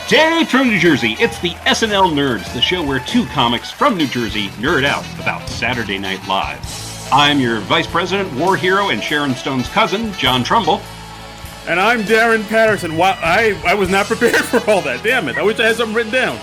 Dave from New Jersey. It's the SNL Nerds, the show where two comics from New Jersey nerd out about Saturday Night Live. I'm your Vice President, War Hero, and Sharon Stone's cousin, John Trumbull. And I'm Darren Patterson. Wow, I was not prepared for all that. Damn it. I wish I had something written down.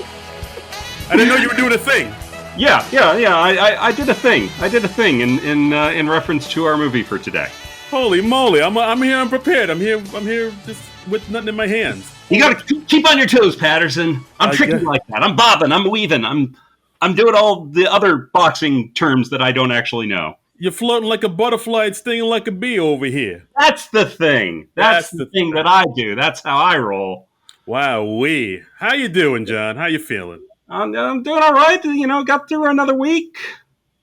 I didn't know you were doing a thing. Yeah. I did a thing. I did a thing in reference to our movie for today. Holy moly. I'm here unprepared. I'm here just with nothing in my hands. You gotta keep on your toes, Patterson. I'm tricky like that. I'm bobbing. I'm weaving. I'm doing all the other boxing terms that I don't actually know. You're floating like a butterfly and stinging like a bee over here. That's the thing. That's the thing that I do. That's how I roll. Wow-wee. How you doing, John? How you feeling? I'm doing all right. Got through another week.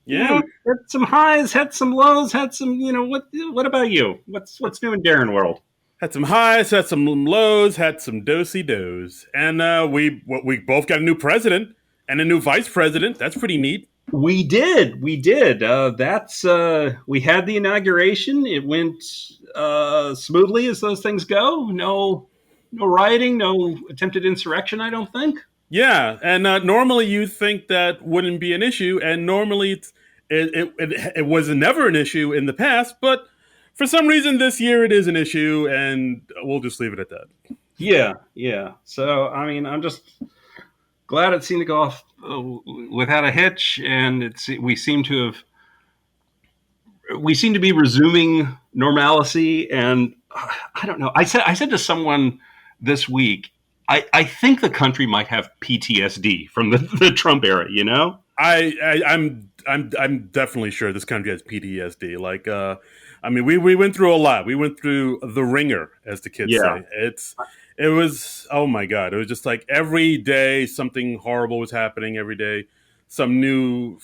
Yeah. Had some highs, had some lows, had some, what about you? What's new in Darren world? Had some highs, had some lows, had some do-si-dos. And we both got a new president and a new vice president. That's pretty neat. We did. We had the inauguration. It went smoothly as those things go. No rioting, no attempted insurrection, I don't think. Yeah, and normally you think that wouldn't be an issue, and normally it was never an issue in the past, but for some reason this year it is an issue, and we'll just leave it at that. Yeah. So, I'm just glad it seemed to go off without a hitch, and we seem to be resuming normalcy, and I don't know. I said to someone this week, I think the country might have PTSD from the Trump era, I'm definitely sure this country has PTSD. Like, we went through a lot. We went through the ringer, as the kids say. It was, oh my God. It was just like every day something horrible was happening. Every day some new,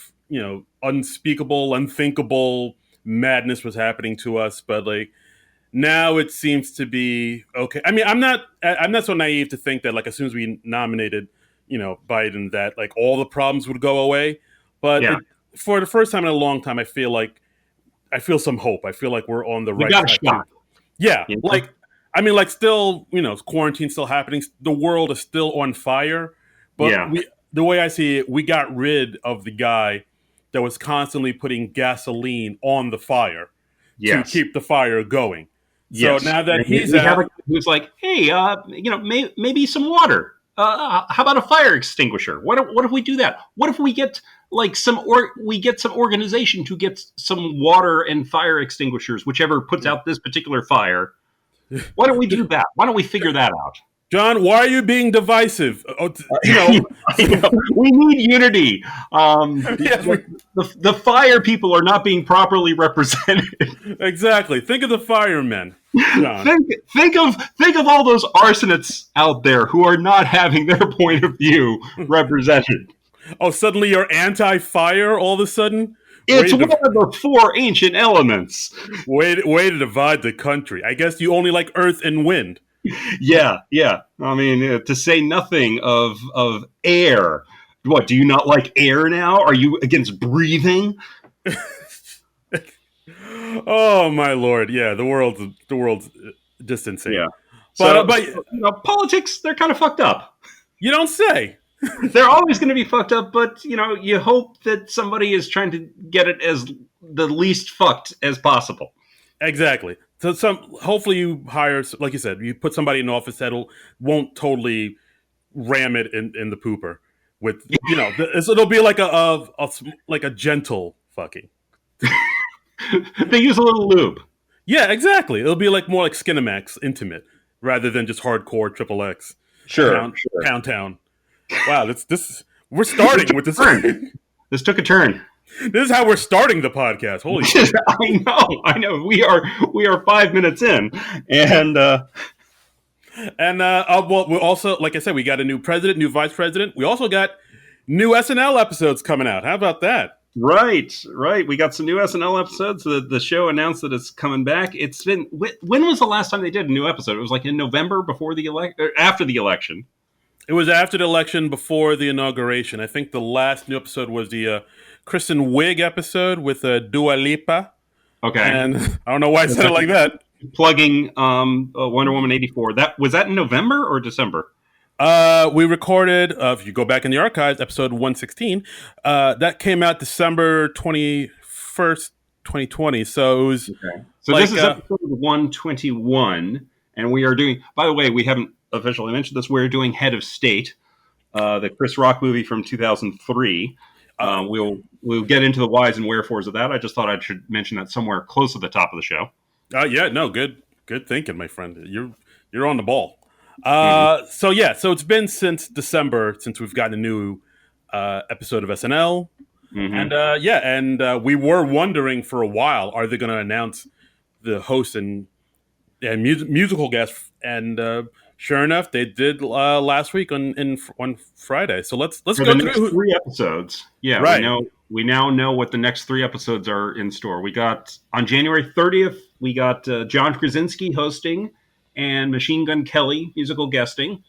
unspeakable, unthinkable madness was happening to us. But like, now it seems to be okay. I'm not so naive to think that like as soon as we nominated, Biden, that like all the problems would go away. But for the first time in a long time, I feel some hope. I feel like we're on the right track. Yeah, still, quarantine's still happening. The world is still on fire. But the way I see it, we got rid of the guy that was constantly putting gasoline on the fire to keep the fire going. So now that he's out, who's like, hey, maybe some water. How about a fire extinguisher? What if we do that? What if we get like some organization to get some water and fire extinguishers, whichever puts out this particular fire? Why don't we do that? Why don't we figure that out? John, why are you being divisive? We need unity. The fire people are not being properly represented. Exactly. Think of the firemen. Think of all those arsonists out there who are not having their point of view represented. Oh, suddenly you're anti-fire all of a sudden? It's one of the four ancient elements. Way to divide the country. I guess you only like earth and wind. Yeah. To say nothing of air. What, do you not like air now? Are you against breathing? Oh my Lord! Yeah, the world's just insane. Yeah, but politics, they're kind of fucked up. You don't say. They're always going to be fucked up, but you hope that somebody is trying to get it as the least fucked as possible. Exactly. So hopefully you hire, like you said, you put somebody in office that won't totally ram it in the pooper with it'll be like a gentle fucking. They use a little lube. Yeah, exactly. It'll be more like Skinamax intimate rather than just hardcore XXX. Sure. Pound Town. Wow, this we're starting with this. This took a turn. This is how we're starting the podcast. Holy shit. I know. We are 5 minutes in. And we also, like I said, we got a new president, new vice president. We also got new SNL episodes coming out. How about that? Right. We got some new SNL episodes. The show announced that it's coming back. It's been, when was the last time they did a new episode? It was like in November after the election. It was after the election, before the inauguration. I think the last new episode was the Kristen Wiig episode with Dua Lipa. Okay. And I don't know why I said it like that. Plugging Wonder Woman 84. Was that in November or December? We recorded, if you go back in the archives, episode 116. That came out December 21st, 2020. So it was Okay. So this like, is episode 121, and we are doing. By the way, we haven't officially mentioned this. We're doing Head of State, the Chris Rock movie from 2003. uh, We'll get into the whys and wherefores of that. I just thought I should mention that somewhere close to the top of the show. yeah, no, good thinking, my friend. You're on the ball. Mhm. So it's been since December since we've gotten a new episode of SNL. And Mhm. we were wondering for a while, are they going to announce the host and musical guest? And sure enough, they did last week on Friday. So let's For go the through. next three episodes, yeah, we Right. know we now know what the next three episodes are in store. We got on January 30th, we got John Krasinski hosting and Machine Gun Kelly musical guesting.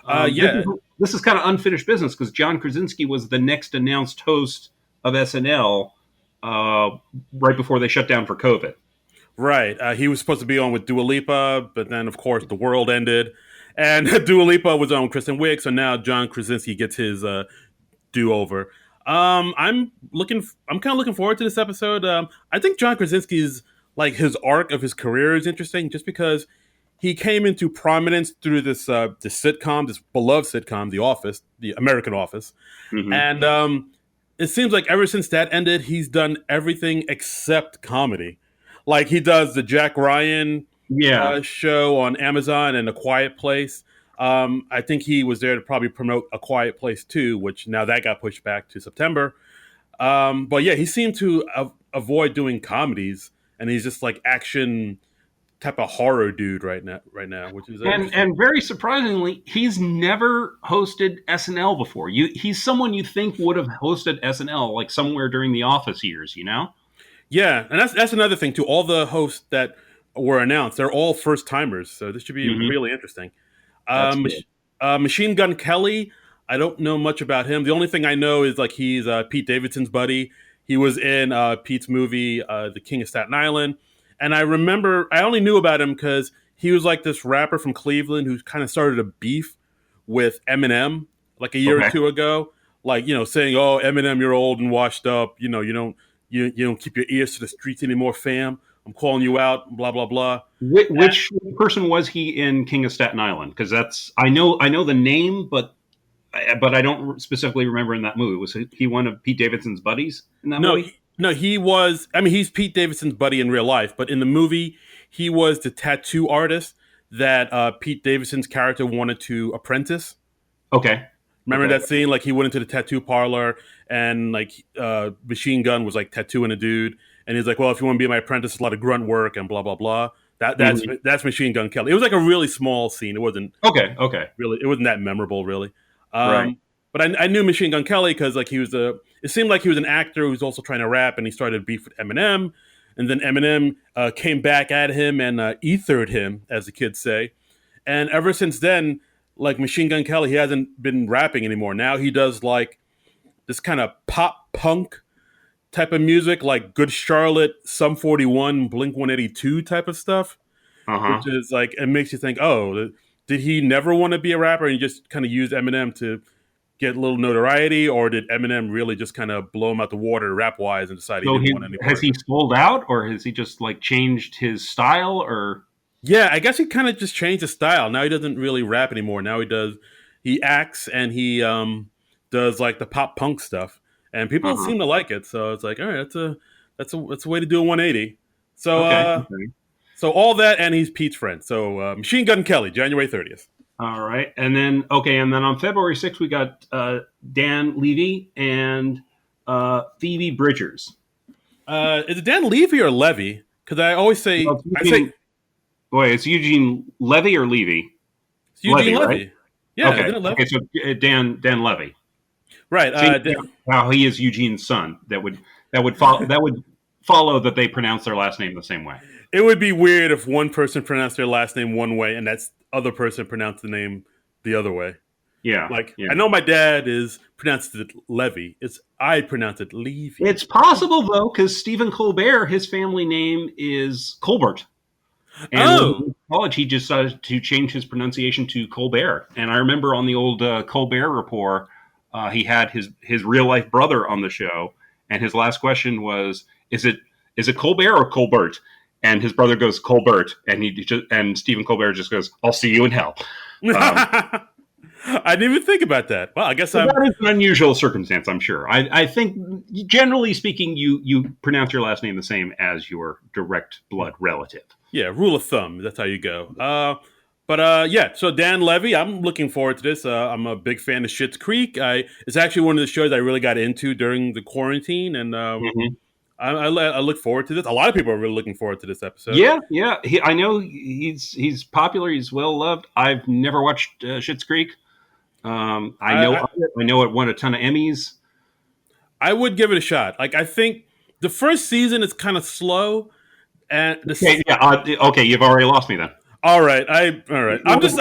Yeah. This is kind of unfinished business because John Krasinski was the next announced host of SNL uh, right before they shut down for COVID. Right. He was supposed to be on with Dua Lipa, but then, of course, the world ended. And Dua Lipa was on with Kristen Wiig, so now John Krasinski gets his do-over. I'm kind of looking forward to this episode. I think John Krasinski's, like, his arc of his career is interesting just because he came into prominence through this sitcom, this beloved sitcom, The Office, the American Office. Hmm. And it seems like ever since that ended, he's done everything except comedy. Like he does the Jack Ryan Yeah. show on Amazon and A Quiet Place. I think he was there to probably promote A Quiet Place too, which now that got pushed back to September. But yeah, he seemed to avoid doing comedies, and he's just like action type of horror dude right now, which is interesting. And very surprisingly, he's never hosted SNL before. He's someone you think would have hosted SNL like somewhere during the Office years, you know? Yeah, and that's another thing too. All the hosts that were announced, they're all first timers, so this should be Hmm. really interesting. That's Um, good. Machine Gun Kelly, I don't know much about him. The only thing I know is like he's Pete Davidson's buddy. He was in Pete's movie, The King of Staten Island, and I only knew about him because he was like this rapper from Cleveland who kind of started a beef with Eminem like a year or Okay. two ago, like saying, "Oh, Eminem, you're old and washed up. You don't keep your ears to the streets anymore, fam. I'm calling you out. Blah blah blah." Which person was he in King of Staten Island? Because that's I know the name, but I don't specifically remember in that movie. Was he one of Pete Davidson's buddies in that No, movie? no, he was. I mean, he's Pete Davidson's buddy in real life, but in the movie, he was the tattoo artist that Pete Davidson's character wanted to apprentice. Okay. Remember Okay. that scene? Like he went into the tattoo parlor and like Machine Gun was like tattooing a dude, and he's like, "Well, if you want to be my apprentice, it's a lot of grunt work and blah blah blah." Mhm. That's Machine Gun Kelly. It was like a really small scene. Okay. Okay. It wasn't that memorable really. Right. But I knew Machine Gun Kelly because like he was it seemed like he was an actor who was also trying to rap, and he started beef with Eminem, and then Eminem came back at him and ethered him, as the kids say, and ever since then, like Machine Gun Kelly, he hasn't been rapping anymore. Now he does like this kind of pop punk type of music, like Good Charlotte, Sum 41, Blink 182 type of stuff, Uh which huh. is like, it makes you think, oh, did he never want to be a rapper and he just kind of used Eminem to get a little notoriety, or did Eminem really just kind of blow him out the water rap wise and decide he So didn't want any part has of he it? sold out, or has he just like changed his style, or? Yeah, I guess he kind of just changed his style. Now he doesn't really rap anymore. Now he acts and he does like the pop punk stuff, and Uh people huh. seem to like it. So it's like, all right, that's a way to do a 180. So Okay. Okay. so all that, and he's Pete's friend. So Machine Gun Kelly, January 30th. All right, and then on February 6th we got Dan Levy and Phoebe Bridgers. Is it Dan Levy or Levy? Because Well, I say it's Eugene Levy or Levy? it's Eugene Levy, right? Levy. Yeah, Okay. isn't it Levy? Okay, so Dan Levy. Right. See how he is Eugene's son. That would follow that they pronounce their last name the same way. It would be weird if one person pronounced their last name one way and that other person pronounced the name the other way. Yeah, Like yeah. I know my dad is pronounced it Levy. I pronounce it Levy. It's possible though, because Stephen Colbert, his family name is Colbert. And when he was Oh, in college, he decided to change his pronunciation to Colbert. And I remember on the old Colbert Report, he had his real life brother on the show, and his last question was, is it Colbert or Colbert?" And his brother goes, "Colbert," and and Stephen Colbert just goes, "I'll see you in hell." Um, I didn't even think about that. Well, I guess So I'm that is an unusual circumstance, I'm sure. I think, generally speaking, you pronounce your last name the same as your direct blood relative. yeah, rule of thumb. That's how you go. But yeah, so Dan Levy, I'm looking forward to this. I'm a big fan of Schitt's Creek. It's actually one of the shows I really got into during the quarantine, and Hmm. I look forward to this. A lot of people are really looking forward to this episode. Yeah, yeah. I know he's popular. He's well loved. I've never watched Schitt's Creek. I I, know I of it. I know it won a ton of Emmys. I would give it a shot. Like I think the first season is kind of slow, and Okay, yeah. Okay, you've already lost me then. all right. All right. You know I'm being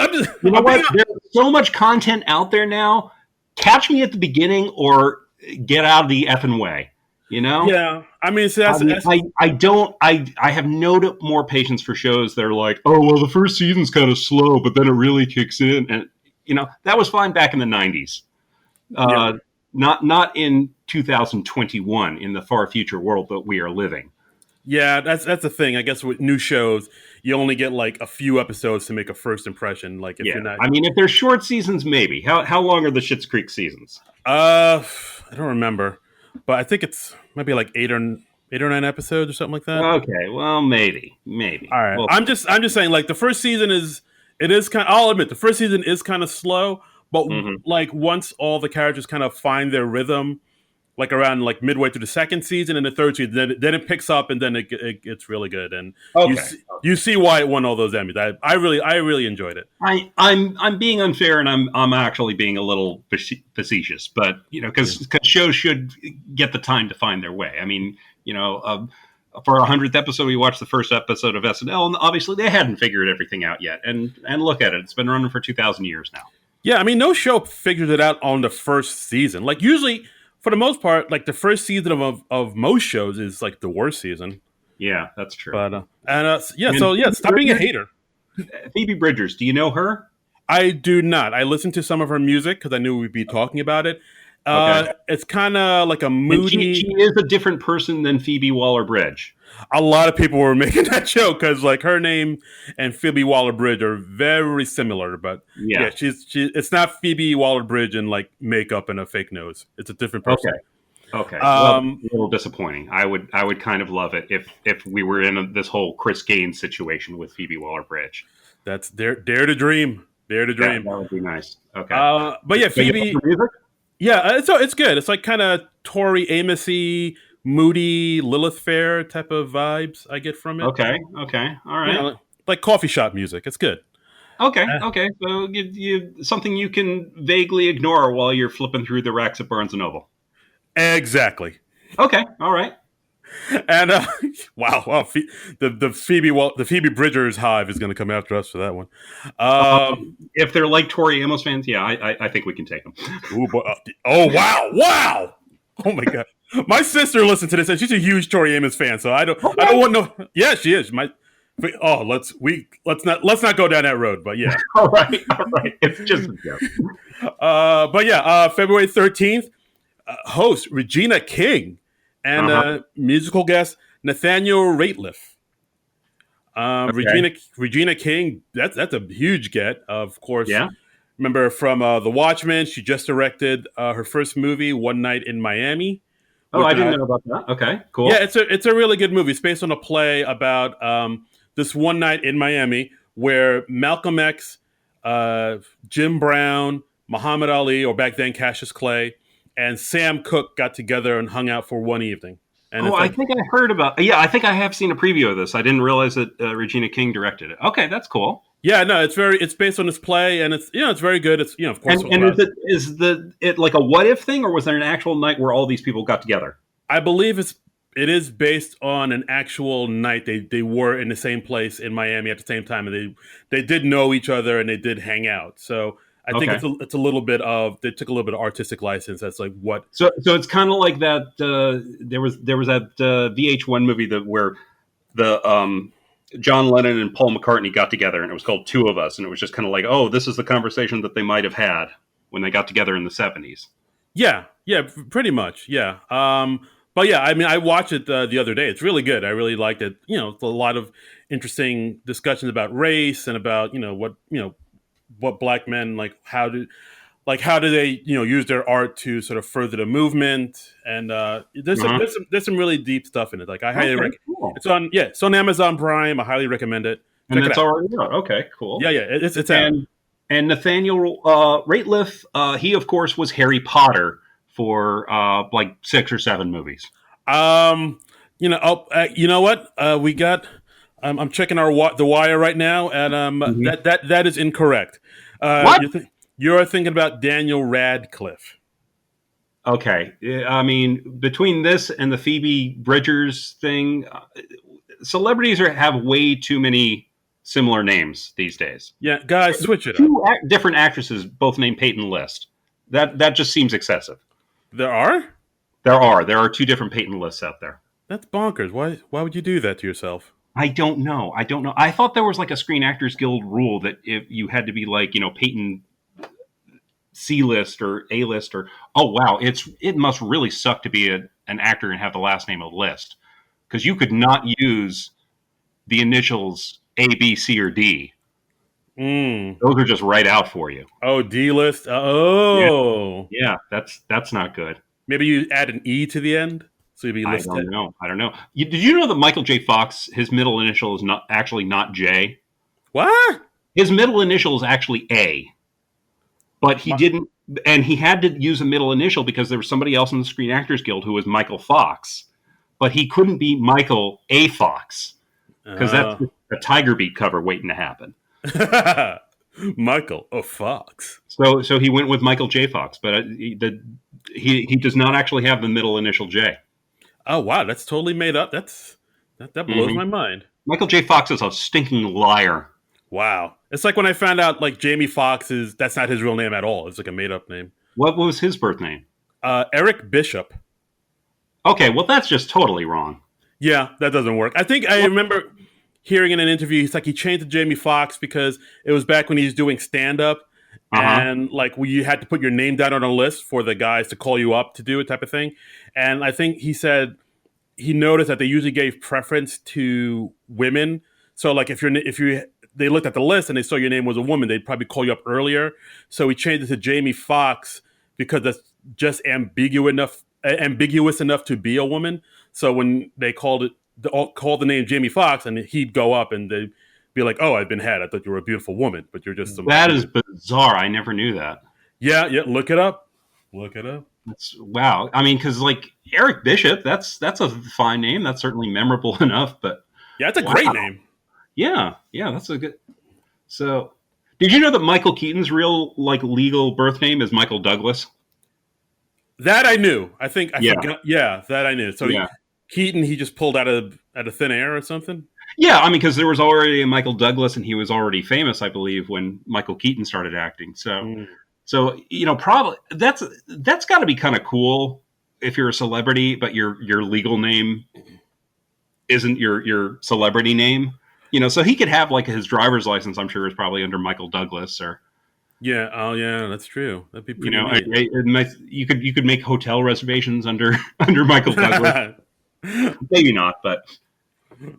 what? There's so much content out there now. Catch me at the beginning or get out of the effing way. You know? yeah. I mean, so I mean, that's I don't I have more patience for shows that are like, oh well, the first season's kind of slow, but then it really kicks in, and that was fine back in the '90s. yeah. Uh, not in 2021 in the far future world that we are living. Yeah, that's the thing. I guess with new shows, you only get like a few episodes to make a first impression. Like if Yeah, you're not, I mean, if they're short seasons, maybe. How long are the Schitt's Creek seasons? uh, I don't remember, but I think it's maybe like 8 or 9 episodes or something like that. Okay, well, maybe. All right, Well, I'm just saying like the first season is kind. I'll admit the first season is kind of slow, but mhm. like once all the characters kind of find their rhythm, like around like midway through the second season and the third season, then it picks up and then it gets really good. And Okay. you see why it won all those Emmys. I really enjoyed it. I'm being unfair, and I'm actually being a little facetious, but Yeah. because shows should get the time to find their way. I mean, for our 100th episode, we watched the first episode of SNL, and obviously they hadn't figured everything out yet. And look at it; it's been running for 2,000 years now. Yeah, I mean, no show figures it out on the first season. Like usually, for the most part, like the first season of most shows is like the worst season. Yeah, that's true. But yeah, And so yeah, stop being a hater. Phoebe Bridgers, do you know her? I do not. I listened to some of her music because I knew we'd be talking about it. Okay, It's kind of like a and she moody. is a different person than Phoebe Waller-Bridge. A lot of people were making that joke because like her name and Phoebe Waller-Bridge are very similar, but yeah, Yeah. it's not Phoebe Waller-Bridge in like makeup and a fake nose. It's a different person. Okay. Okay. Well, Um, a little disappointing. I would kind of love it if we were in this whole Chris Gaines situation with Phoebe Waller-Bridge. that's dare to dream, dare to That, dream. that would be nice. Okay. But yeah, But you like Phoebe. the music? Yeah, it's good. It's like kind of Tori Amosy, moody Lilith Fair type of vibes I get from it. Okay. Okay. All You right. know, like coffee shop music. It's good. Okay. Uh, Okay. So you something you can vaguely ignore while you're flipping through the racks at Barnes and Noble. exactly. Okay. All right. And wow, the Phoebe Bridgers hive is going to come after us for that one. If they're like Tori Amos fans, yeah, I think we can take them. Ooh, oh wow! Oh my god, my sister listened to this and she's a huge Tori Amos fan. So I don't want no. Yeah, she is. Let's not go down that road. But yeah, All right. All right. It's just a joke. but yeah, February 13th, host Regina King and Uh-huh. musical guest Nathaniel Rateliff. Okay. Regina King, that's a huge get. Of course, Yeah. remember from The Watchmen, she just directed her first movie, One Night in Miami. Oh, With I didn't know about that. Okay. yeah, Cool. it's a really good movie. It's based on a play about this one night in Miami where Malcolm X, Jim Brown, Muhammad Ali, or back then Cassius Clay, and Sam Cooke got together and hung out for one evening. And Oh, it's I like, think I heard about. Yeah, I think I have seen a preview of this. I didn't realize that Regina King directed it. Okay, that's cool. yeah, no, it's based on this play, and it's very good. It's of course And is it like a what if thing, or was there an actual night where all these people got together? I believe it is based on an actual night they were in the same place in Miami at the same time, and they did know each other and they did hang out. So I think Okay. it's a little bit of they took a little bit of artistic license. That's like what. So it's kind of like that. There was that VH1 movie where the John Lennon and Paul McCartney got together, and it was called Two of Us, and it was just kind of like, oh, this is the conversation that they might have had when they got together in the 70s. Yeah, yeah, pretty much. Yeah. But yeah, I mean, I watched it the other day. It's really good. I really liked it. It's a lot of interesting discussions about race and about what black men like. How do they use their art to sort of further the movement? And there's some really deep stuff in it. Like I highly recommend. Cool. It's on Amazon Prime. I highly recommend it. And it's already out. Okay, cool. Yeah, it's out. And Nathaniel Rateliff, he of course was Harry Potter for like 6 or 7 movies. You know what? We got. I'm checking the wire right now, and that is incorrect. What? You're thinking about Daniel Radcliffe. Okay, I mean, between this and the Phoebe Bridgers thing, celebrities have way too many similar names these days. Yeah, guys, switch it up. Two different actresses both named Peyton List. That just seems excessive. There are? There are 2 different Peyton Lists out there. That's bonkers. Why would you do that to yourself? I don't know. I thought there was like a Screen Actors Guild rule that if you had to be like, Peyton C-list or A-list or, oh wow, it must really suck to be an actor and have the last name of List, because you could not use the initials A, B, C, or D. Those are just right out for you. Oh, D-list. Oh, yeah. That's not good. Maybe you add an E to the end, so you'd be listed. I don't know. Did you know that Michael J. Fox, his middle initial is not J? What? His middle initial is actually A, but he didn't, and he had to use a middle initial because there was somebody else in the Screen Actors Guild who was Michael Fox, but he couldn't be Michael A. Fox because that's a Tiger Beat cover waiting to happen. Michael O. Fox. So he went with Michael J. Fox, but he does not actually have the middle initial J. Oh wow, that's totally made up. That blows my mind. Michael J. Fox is a stinking liar. Wow, it's like when I found out like Jamie Foxx that's not his real name at all. It's like a made up name. What was his birth name? Eric Bishop. Okay, well that's just totally wrong. Yeah, that doesn't work. I remember hearing in an interview, he's like he changed to Jamie Foxx because it was back when he was doing stand up. And like you had to put your name down on a list for the guys to call you up to do it type of thing. And I think he said he noticed that they usually gave preference to women. So like if they looked at the list and they saw your name was a woman, they'd probably call you up earlier. So he changed it to Jamie Foxx because that's just ambiguous enough to be a woman. So when they called the name Jamie Foxx, and he'd go up and they'd be like, "Oh, I've been had. I thought you were a beautiful woman, but you're just some." That is bizarre. I never knew that. Yeah. Look it up. Wow. I mean, because like Eric Bishop, that's a fine name. That's certainly memorable enough. But yeah, it's a great name. Yeah, that's a good. So, did you know that Michael Keaton's real legal birth name is Michael Douglas? That I knew. I forgot. Yeah, that I knew. So yeah. Keaton, he just pulled out of thin air or something. Yeah, I mean, because there was already a Michael Douglas, and he was already famous, I believe, when Michael Keaton started acting. So, probably that's got to be kind of cool if you're a celebrity, but your legal name isn't your celebrity name. So he could have his driver's license. I'm sure is probably under Michael Douglas or. Yeah. Oh, yeah. That's true. That'd be pretty. You could make hotel reservations under Michael Douglas. Maybe not, but.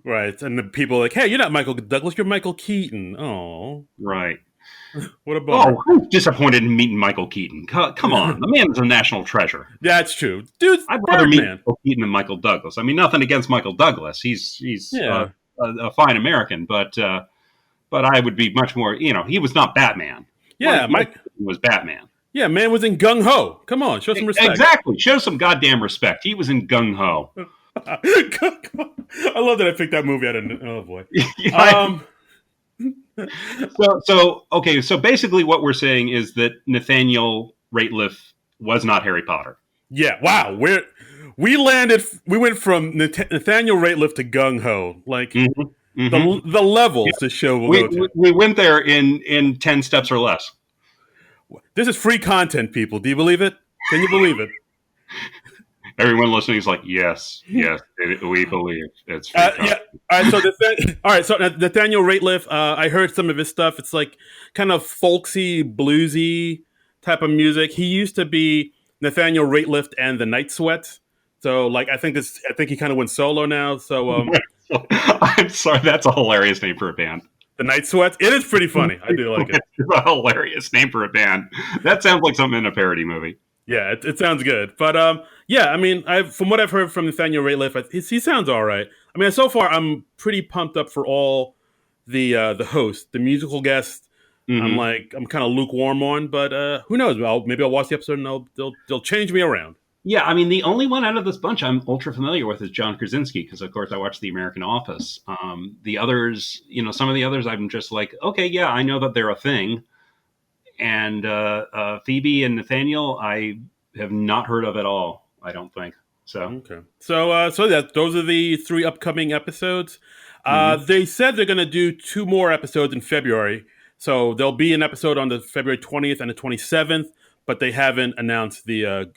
Right, and the people are like, "Hey, you're not Michael Douglas. You're Michael Keaton." Oh, right. What a bummer. Oh, I'm disappointed in meeting Michael Keaton. Come on, the man is a national treasure. That's true, dude. I'd rather meet Michael Keaton than Michael Douglas. I mean, nothing against Michael Douglas. He's a fine American, but I would be much more. He was not Batman. Yeah, Michael Keaton was Batman. Yeah, man was in Gung Ho. Come on, show some respect. Exactly, show some goddamn respect. He was in Gung Ho. I love that I picked that movie out of. Oh boy. So basically, what we're saying is that Nathaniel Rateliff was not Harry Potter. Yeah. Wow. We went from Nathaniel Rateliff to Gung Ho. The levels the show will go to. We went there in 10 steps or less. This is free content, people. Do you believe it? Can you believe it? Everyone listening is like, yes, yes, we believe it's free Yeah. coffee. All right. All right. So Nathaniel Rateliff, I heard some of his stuff. It's like kind of folksy, bluesy type of music. He used to be Nathaniel Rateliff and the Night Sweats. So like, I think he kind of went solo now. So I'm sorry, that's a hilarious name for a band. the Night Sweats. It is pretty funny. I do like it. It's a hilarious name for a band. That sounds like something in a parody movie. Yeah, it sounds good. But yeah, I mean, from what I've heard from Nathaniel Rateliff, he sounds all right. I mean, so far I'm pretty pumped up for all the host, the musical guest. Mm-hmm. I'm kind of lukewarm on, but who knows? Maybe I'll watch the episode and they'll change me around. Yeah, I mean, the only one out of this bunch I'm ultra familiar with is John Krasinski because, of course, I watched The American Office. The others, some of the others, I'm just like, okay, yeah, I know that they're a thing. And Phoebe and Nathaniel, I have not heard of at all. I don't think so. Okay, so those are the 3 upcoming episodes. Mm-hmm. They said they're going to do 2 more episodes in February. So there'll be an episode on the February 20th and the 27th, but they haven't announced the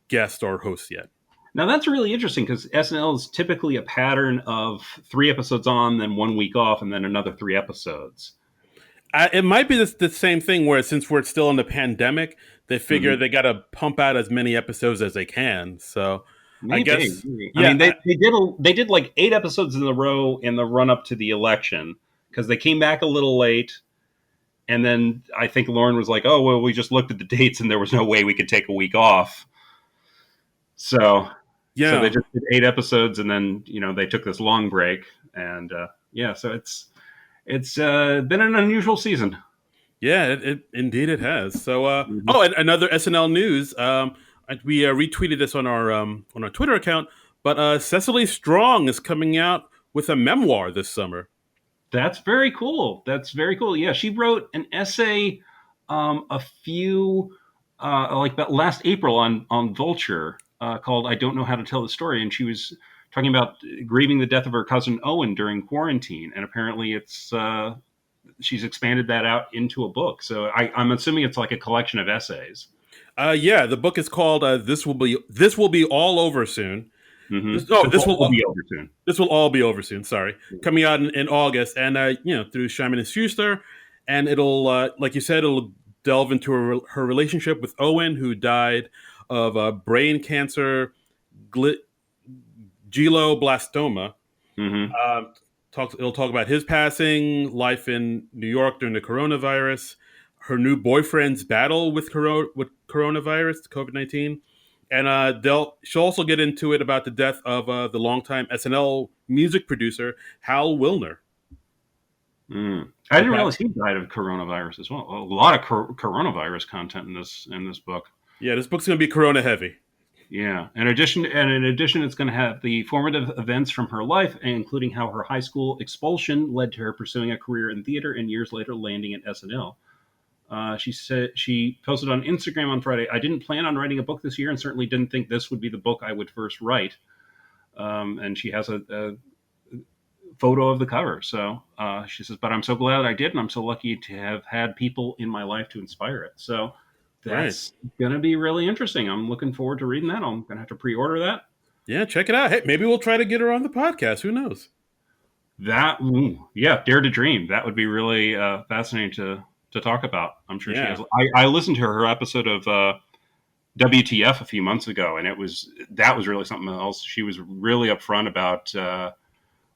guest or host yet. Now that's really interesting because SNL is typically a pattern of 3 episodes on, then 1 week off, and then another 3 episodes. It might be the same thing where since we're still in the pandemic, they figure they got to pump out as many episodes as they can. So Maybe. I guess, yeah, I mean, they did like 8 episodes in a row in the run up to the election because they came back a little late. And then I think Lauren was like, oh, well, we just looked at the dates and there was no way we could take a week off. So they just did 8 episodes and then, they took this long break. And so it's been an unusual season. Yeah, indeed it has. So, and another SNL news. We retweeted this on our Twitter account, but Cecily Strong is coming out with a memoir this summer. That's very cool. Yeah, she wrote an essay a few about last April on Vulture called "I Don't Know How to Tell the Story," and she was talking about grieving the death of her cousin Owen during quarantine, and apparently she's expanded that out into a book. So I'm assuming it's like a collection of essays. Yeah, the book is called "This Will Be All Over Soon." Mm-hmm. This will all be over soon. This will all be over soon. Sorry, coming out in August, and through Simon and Schuster, and it'll like you said, it'll delve into her relationship with Owen, who died of brain cancer, glioblastoma. Mm-hmm. It'll talk about his passing, life in New York during the coronavirus, her new boyfriend's battle with coronavirus, COVID-19. And she'll also get into it about the death of the longtime SNL music producer, Hal Wilner. I didn't realize he died of coronavirus as well. A lot of coronavirus content in this book. Yeah, this book's going to be corona heavy. Yeah. In addition, it's going to have the formative events from her life, including how her high school expulsion led to her pursuing a career in theater and years later landing at SNL. She said she posted on Instagram on Friday, "I didn't plan on writing a book this year and certainly didn't think this would be the book I would first write." And she has a photo of the cover. So she says, "But I'm so glad I did, and I'm so lucky to have had people in my life to inspire it." So that's going to be really interesting. I'm looking forward to reading that. I'm going to have to pre-order that. Yeah, check it out. Hey, maybe we'll try to get her on the podcast. Who knows? Dare to dream. That would be really fascinating to talk about. I'm sure she has. I listened to her episode of WTF a few months ago, and that was really something else. She was really upfront about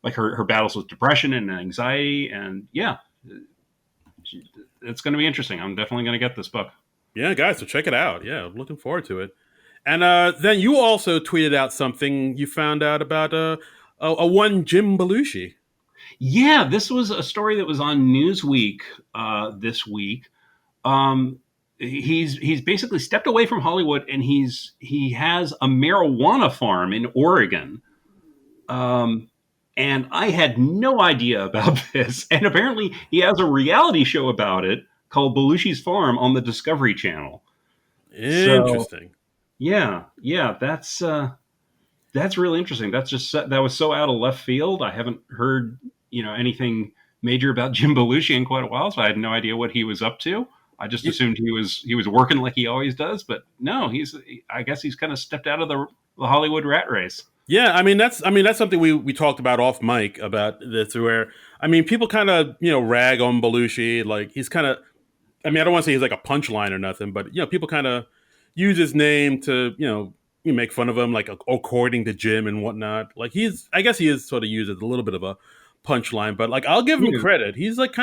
like her battles with depression and anxiety, and it's going to be interesting. I'm definitely going to get this book. Yeah, guys, so check it out. Yeah, I'm looking forward to it. And then you also tweeted out something you found out about a one Jim Belushi. Yeah, this was a story that was on Newsweek this week. He's basically stepped away from Hollywood, and he has a marijuana farm in Oregon. And I had no idea about this. And apparently he has a reality show about it called Belushi's Farm on the Discovery Channel. Interesting. So, that's really interesting. That was so out of left field. I haven't heard anything major about Jim Belushi in quite a while, so I had no idea what he was up to. I just assumed he was working like he always does, but no, I guess he's kind of stepped out of the the Hollywood rat race. Yeah, that's something we talked about off mic about this, where people kind of rag on Belushi, like he's kind of, I don't want to say he's like a punchline or nothing, but people kind of use his name to you make fun of him, like according to Jim and whatnot. Like I guess he is sort of used as a little bit of a punchline, but like I'll give him credit. He's like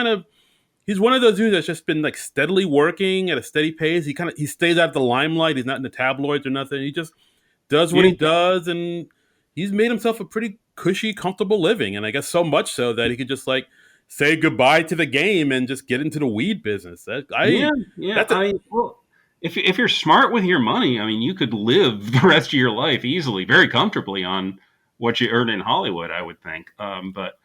he's one of those dudes that's just been like steadily working at a steady pace. He stays out of the limelight. He's not in the tabloids or nothing. He just does what he does, and he's made himself a pretty cushy, comfortable living. And I guess so much so that he could just like say goodbye to the game and just get into the weed business. Well, if you're smart with your money, you could live the rest of your life easily, very comfortably on what you earn in Hollywood, I would think. But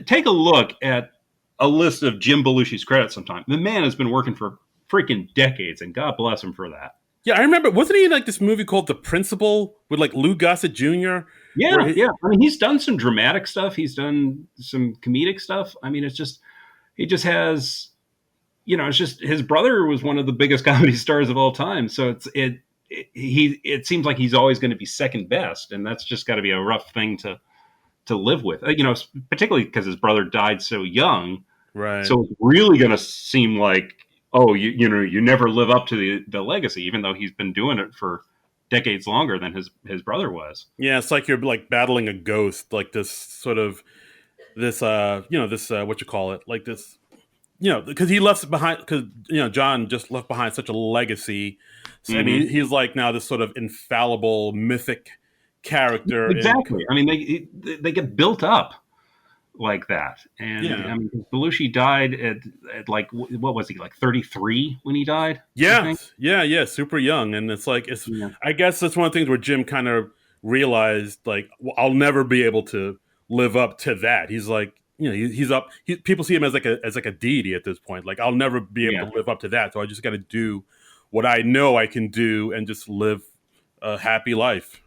take a look at a list of Jim Belushi's credits sometime. The man has been working for freaking decades, and God bless him for that. Yeah, I remember. Wasn't he in like this movie called The Principal with like Lou Gossett Jr.? Yeah. He's done some dramatic stuff. He's done some comedic stuff. He just has, it's just his brother was one of the biggest comedy stars of all time. So it seems like he's always going to be second best, and that's just got to be a rough thing to live with. Particularly because his brother died so young. Right. So it's really going to seem like, oh, you never live up to the legacy, even though he's been doing it for decades longer than his brother was. Yeah, it's like you're like battling a ghost, like this sort of what you call it, like this, because he left behind, because John just left behind such a legacy. So, Mm-hmm. He's like now this sort of infallible mythic character. Exactly. They get built up like that. And Belushi died at like, what was he, like 33 when he died? Yeah, super young. And it's like, I guess that's one of the things where Jim kind of realized, like, well, I'll never be able to live up to that. He's like, he's up. People see him as like a deity at this point. Like, I'll never be able to live up to that. So I just got to do what I know I can do and just live a happy life.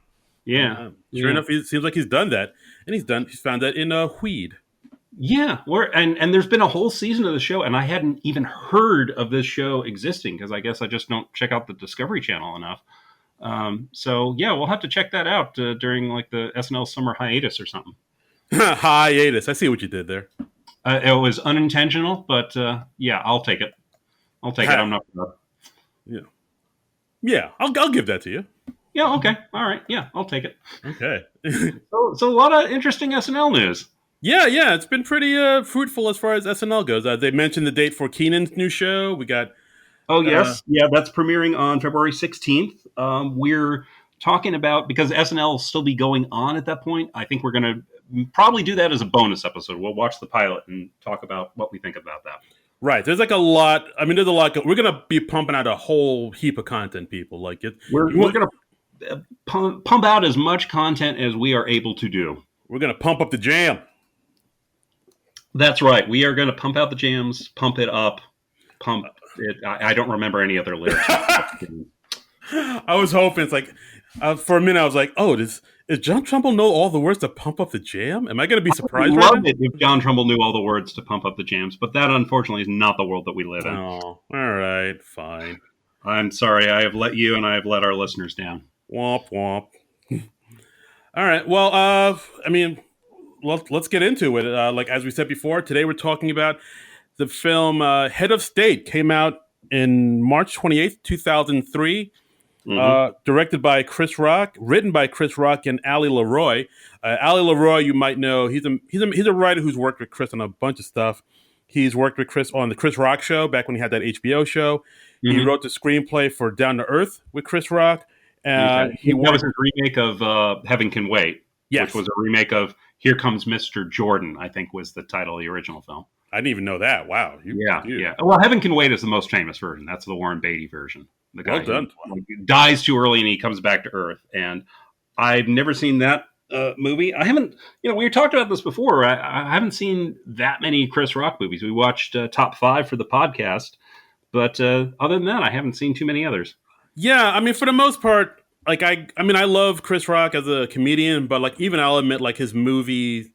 Yeah. Sure enough, it seems like he's done that, and he's found that in Weed. Yeah, and there's been a whole season of the show, and I hadn't even heard of this show existing because I guess I just don't check out the Discovery Channel enough. So yeah, we'll have to check that out during like the SNL summer hiatus or something. Hiatus. I see what you did there. It was unintentional, but yeah, I'll take it. I'm not. Yeah, I'll give that to you. Yeah. Okay. All right. Yeah, I'll take it. Okay. So a lot of interesting SNL news. Yeah, it's been pretty fruitful as far as SNL goes. They mentioned the date for Keenan's new show. We got. Oh yes, that's premiering on February 16th. We're talking about, because SNL will still be going on at that point. I think we're going to probably do that as a bonus episode. We'll watch the pilot and talk about what we think about that. Right. There's like a lot. There's a lot. We're going to be pumping out a whole heap of content, people. Like we're going to pump out as much content as we are able to do. We're going to pump up the jam. That's right. We are going to pump out the jams, pump it up, pump it. I don't remember any other lyrics. I was hoping it's like, for a minute, I was like, oh, does John Trumbull know all the words to pump up the jam? Am I going to be surprised? I would love it if John Trumbull knew all the words to pump up the jams, but that unfortunately is not the world that we live in. Oh, all right, fine. I'm sorry. I have let you and I have let our listeners down. Womp womp. All right. Well, let's get into it. Like as we said before, today we're talking about the film Head of State. Came out in March 28th, 2003. Directed by Chris Rock, written by Chris Rock and Ali Leroy. Ali Leroy, you might know, he's a writer who's worked with Chris on a bunch of stuff. He's worked with Chris on the Chris Rock Show back when he had that HBO show. He wrote the screenplay for Down to Earth with Chris Rock. That was a remake of Heaven Can Wait, which was a remake of Here Comes Mr. Jordan, I think was the title of the original film. I didn't even know that. Wow. Yeah. Well, Heaven Can Wait is the most famous version. That's the Warren Beatty version. The guy who dies too early and he comes back to Earth. And I've never seen that movie. I haven't, we talked about this before. I haven't seen that many Chris Rock movies. We watched Top 5 for the podcast. But other than that, I haven't seen too many others. Yeah, for the most part, like I love Chris Rock as a comedian, but like even I'll admit, like his movies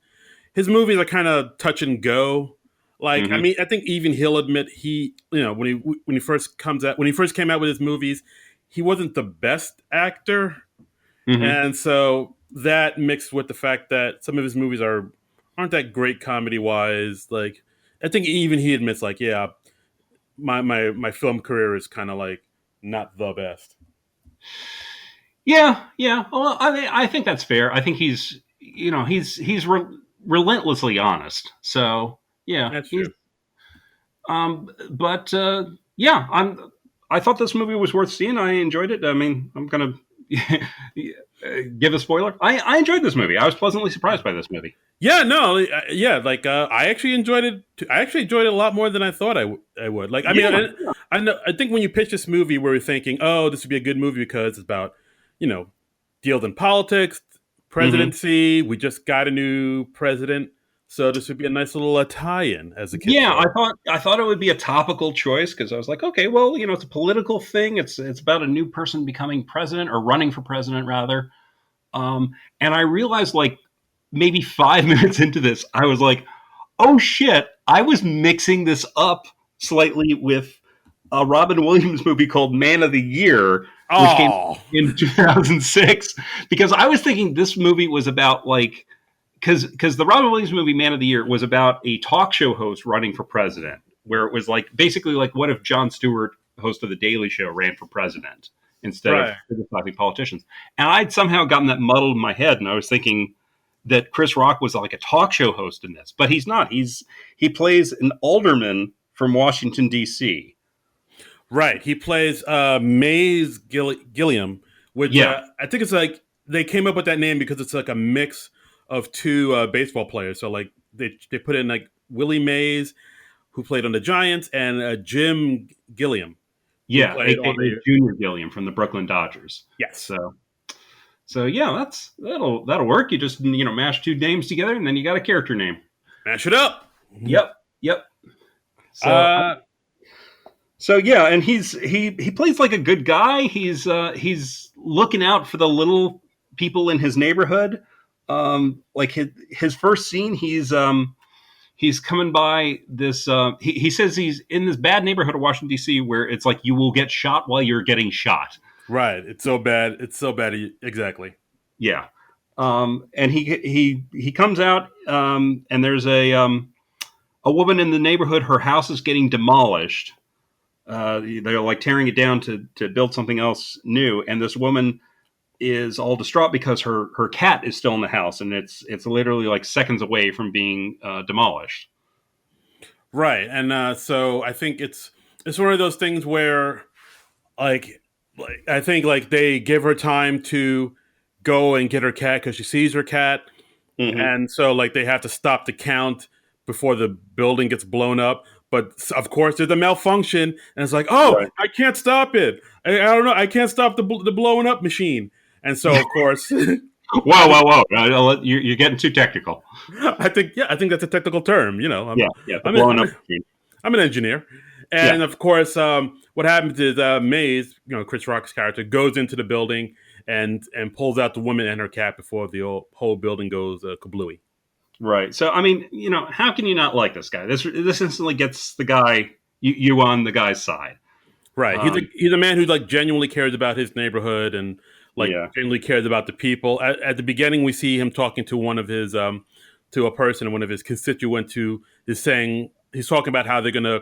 are kind of touch and go. Like I think even he'll admit when he first came out with his movies, he wasn't the best actor, Mm-hmm. and so that mixed with the fact that some of his movies aren't that great comedy wise. Like I think even he admits, like, yeah, my film career is kind of like not the best. Yeah, yeah. Well, I think that's fair. I think he's relentlessly honest. So yeah, That's he's true. but yeah, I thought this movie was worth seeing. I enjoyed it. I mean, I'm gonna give a spoiler. I enjoyed this movie. I was pleasantly surprised by this movie. Yeah, no, yeah, like I actually enjoyed it. I actually enjoyed it a lot more than I thought I would. Like, I mean, Yeah, I know. I think when you pitch this movie, we were thinking, oh, this would be a good movie because it's about, you know, deals in politics, hmm presidency. We just got a new president, so this would be a nice little tie-in, as the kids yeah. say. I thought it would be a topical choice because I was like, okay, well, it's a political thing. It's about a new person becoming president or running for president rather. And I realized like maybe 5 minutes into this, I was like, oh shit, I was mixing this up slightly with a Robin Williams movie called Man of the Year, which came Oh, in 2006, because I was thinking this movie was about like, because the Robin Williams movie Man of the Year was about a talk show host running for president, where it was like basically like what if Jon Stewart, host of the Daily Show, ran for president instead of right. criticizing politicians, and I'd somehow gotten that muddled in my head, and I was thinking that Chris Rock was like a talk show host in this, but he's not. He plays an alderman from Washington D.C. Right. He plays Mays Gilliam, which Yeah, I think it's like they came up with that name because it's like a mix of two baseball players. So like they put in like Willie Mays, who played on the Giants, and Jim Gilliam, who yeah, played aka on the Junior Gilliam from the Brooklyn Dodgers. yes. So yeah, that'll work. You just mash two names together, and then you got a character name. Mash it up. Yep, yep. So Uh, so yeah, and he plays like a good guy. He's looking out for the little people in his neighborhood. Like his first scene, he's coming by this. He says he's in this bad neighborhood of Washington D.C. where it's like you will get shot while you're getting shot. right. It's so bad. It's so bad. Exactly. Yeah. And he comes out, and there's a woman in the neighborhood. Her house is getting demolished. They're like tearing it down to build something else new, and this woman is all distraught because her cat is still in the house, and it's literally like seconds away from being demolished. Right. And so I think it's one of those things where like I think like they give her time to go and get her cat because she sees her cat, hmm and so like they have to stop the count before the building gets blown up. But of course, there's a malfunction, and it's like, oh, Right. I can't stop it. I don't know. I can't stop the blowing up machine. And so, of course, Whoa, whoa, whoa! You're getting too technical. I think that's a technical term. You know, Yeah, yeah. The I'm, an, blowing I'm, up a, machine. I'm an engineer, Yeah. and of course, what happens is Maze, Chris Rock's character, goes into the building and pulls out the woman and her cat before the whole building goes kablooey. Right. So I mean, how can you not like this guy? This instantly gets the guy you on the guy's side. Right. Um, He's a man who like genuinely cares about his neighborhood and like yeah. genuinely cares about the people. At the beginning, we see him talking to one of his to a person, one of his constituents who is saying he's talking about how they're gonna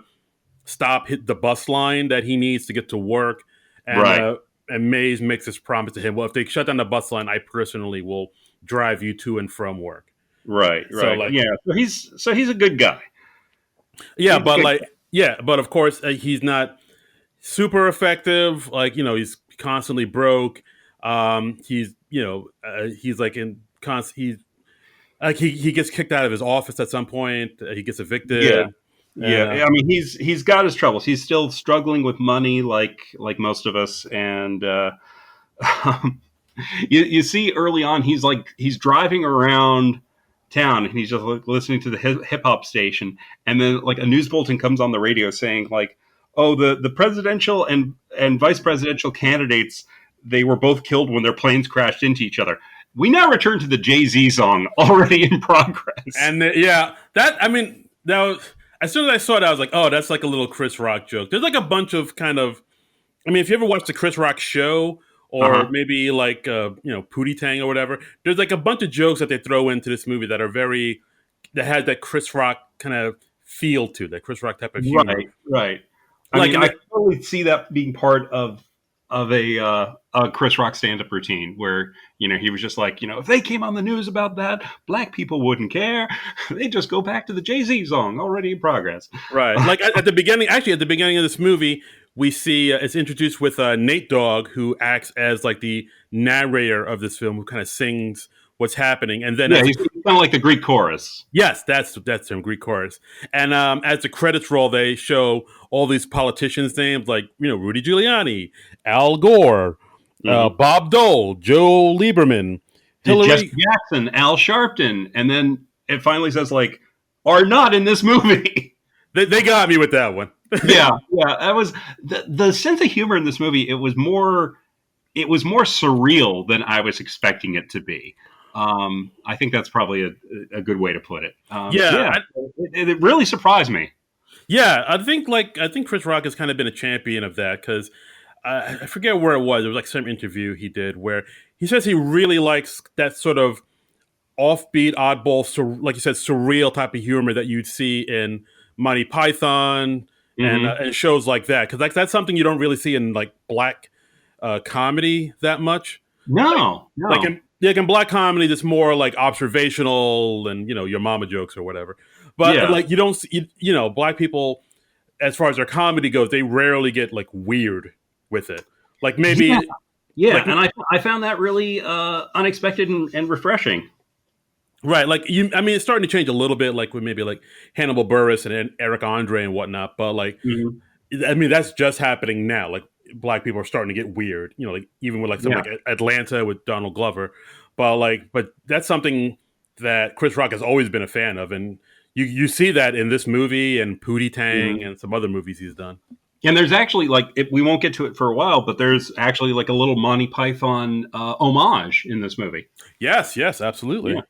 hit the bus line that he needs to get to work, Right. and Mays makes this promise to him. Well, if they shut down the bus line, I personally will drive you to and from work. Right. So Right. like Yeah. So he's a good guy. yeah, He's a but good like yeah, but of course he's not super effective. Like he's constantly broke. He's like in constant. He's like he gets kicked out of his office at some point. He gets Yeah. evicted. And Yeah. I mean, he's got his troubles. He's still struggling with money, like most of us, and you see early on he's driving around town and he's just like listening to the hip hop station, and then like a news bulletin comes on the radio saying like, oh, the presidential and vice presidential candidates, they were both killed when their planes crashed into each other. We now return to the Jay-Z song already in progress. yeah, that I mean that was as soon as I saw it, I was like, oh, that's like a little Chris Rock joke. There's like a bunch of kind of I mean, if you ever watched the Chris Rock show, or Uh-huh. maybe like Pootie Tang or whatever, there's like a bunch of jokes that they throw into this movie that are very that has that Chris Rock kind of feel to that Chris Rock type of humor. Right, right. I Like mean, in I the can totally see that being part of a Chris Rock stand up routine where he was just like, if they came on the news about that, black people wouldn't care. They just go back to the Jay-Z song already in progress. right, like at the beginning, actually at the beginning of this movie, we see it's introduced with Nate Dogg, who acts as like the narrator of this film, who kind of sings what's happening, and then Yeah, as the he's kind of like the Greek chorus. yes, that's him, Greek chorus. And as the credits roll, they show all these politicians' names, like Rudy Giuliani, Al Gore, Hmm. Bob Dole, Joe Lieberman, Jesse Hillary. Jackson, Al Sharpton, and then it finally says like, are not in this movie. They got me with that one. Yeah, yeah, that was the sense of humor in this movie. It was more surreal than I was expecting it to be. I think that's probably a good way to put it. Yeah, Yeah, it really surprised me. yeah. I think Chris Rock has kind of been a champion of that because I forget where it was. It was like some interview he did where he says he really likes that sort of offbeat, oddball, like you said, surreal type of humor that you'd see in Monty Python Hmm. and shows like that. Because that's something you don't really see in like black comedy that much. Like No, like no, in black comedy, that's more like observational and your mama jokes or whatever. But yeah, like you don't see, black people as far as their comedy goes, they rarely get like weird with it. Like yeah, maybe yeah, like and I found that really unexpected and refreshing. right, like I mean, it's starting to change a little bit, like with maybe like Hannibal Buress and Eric Andre and whatnot. But like, Hmm. I mean, that's just happening now. Like, black people are starting to get weird. Like even with like something Yeah. like Atlanta with Donald Glover. But that's something that Chris Rock has always been a fan of, and you see that in this movie and Pootie Tang Mhm. and some other movies he's done. And there's actually we won't get to it for a while, but there's actually like a little Monty Python homage in this movie. Yes, yes, Yeah. absolutely.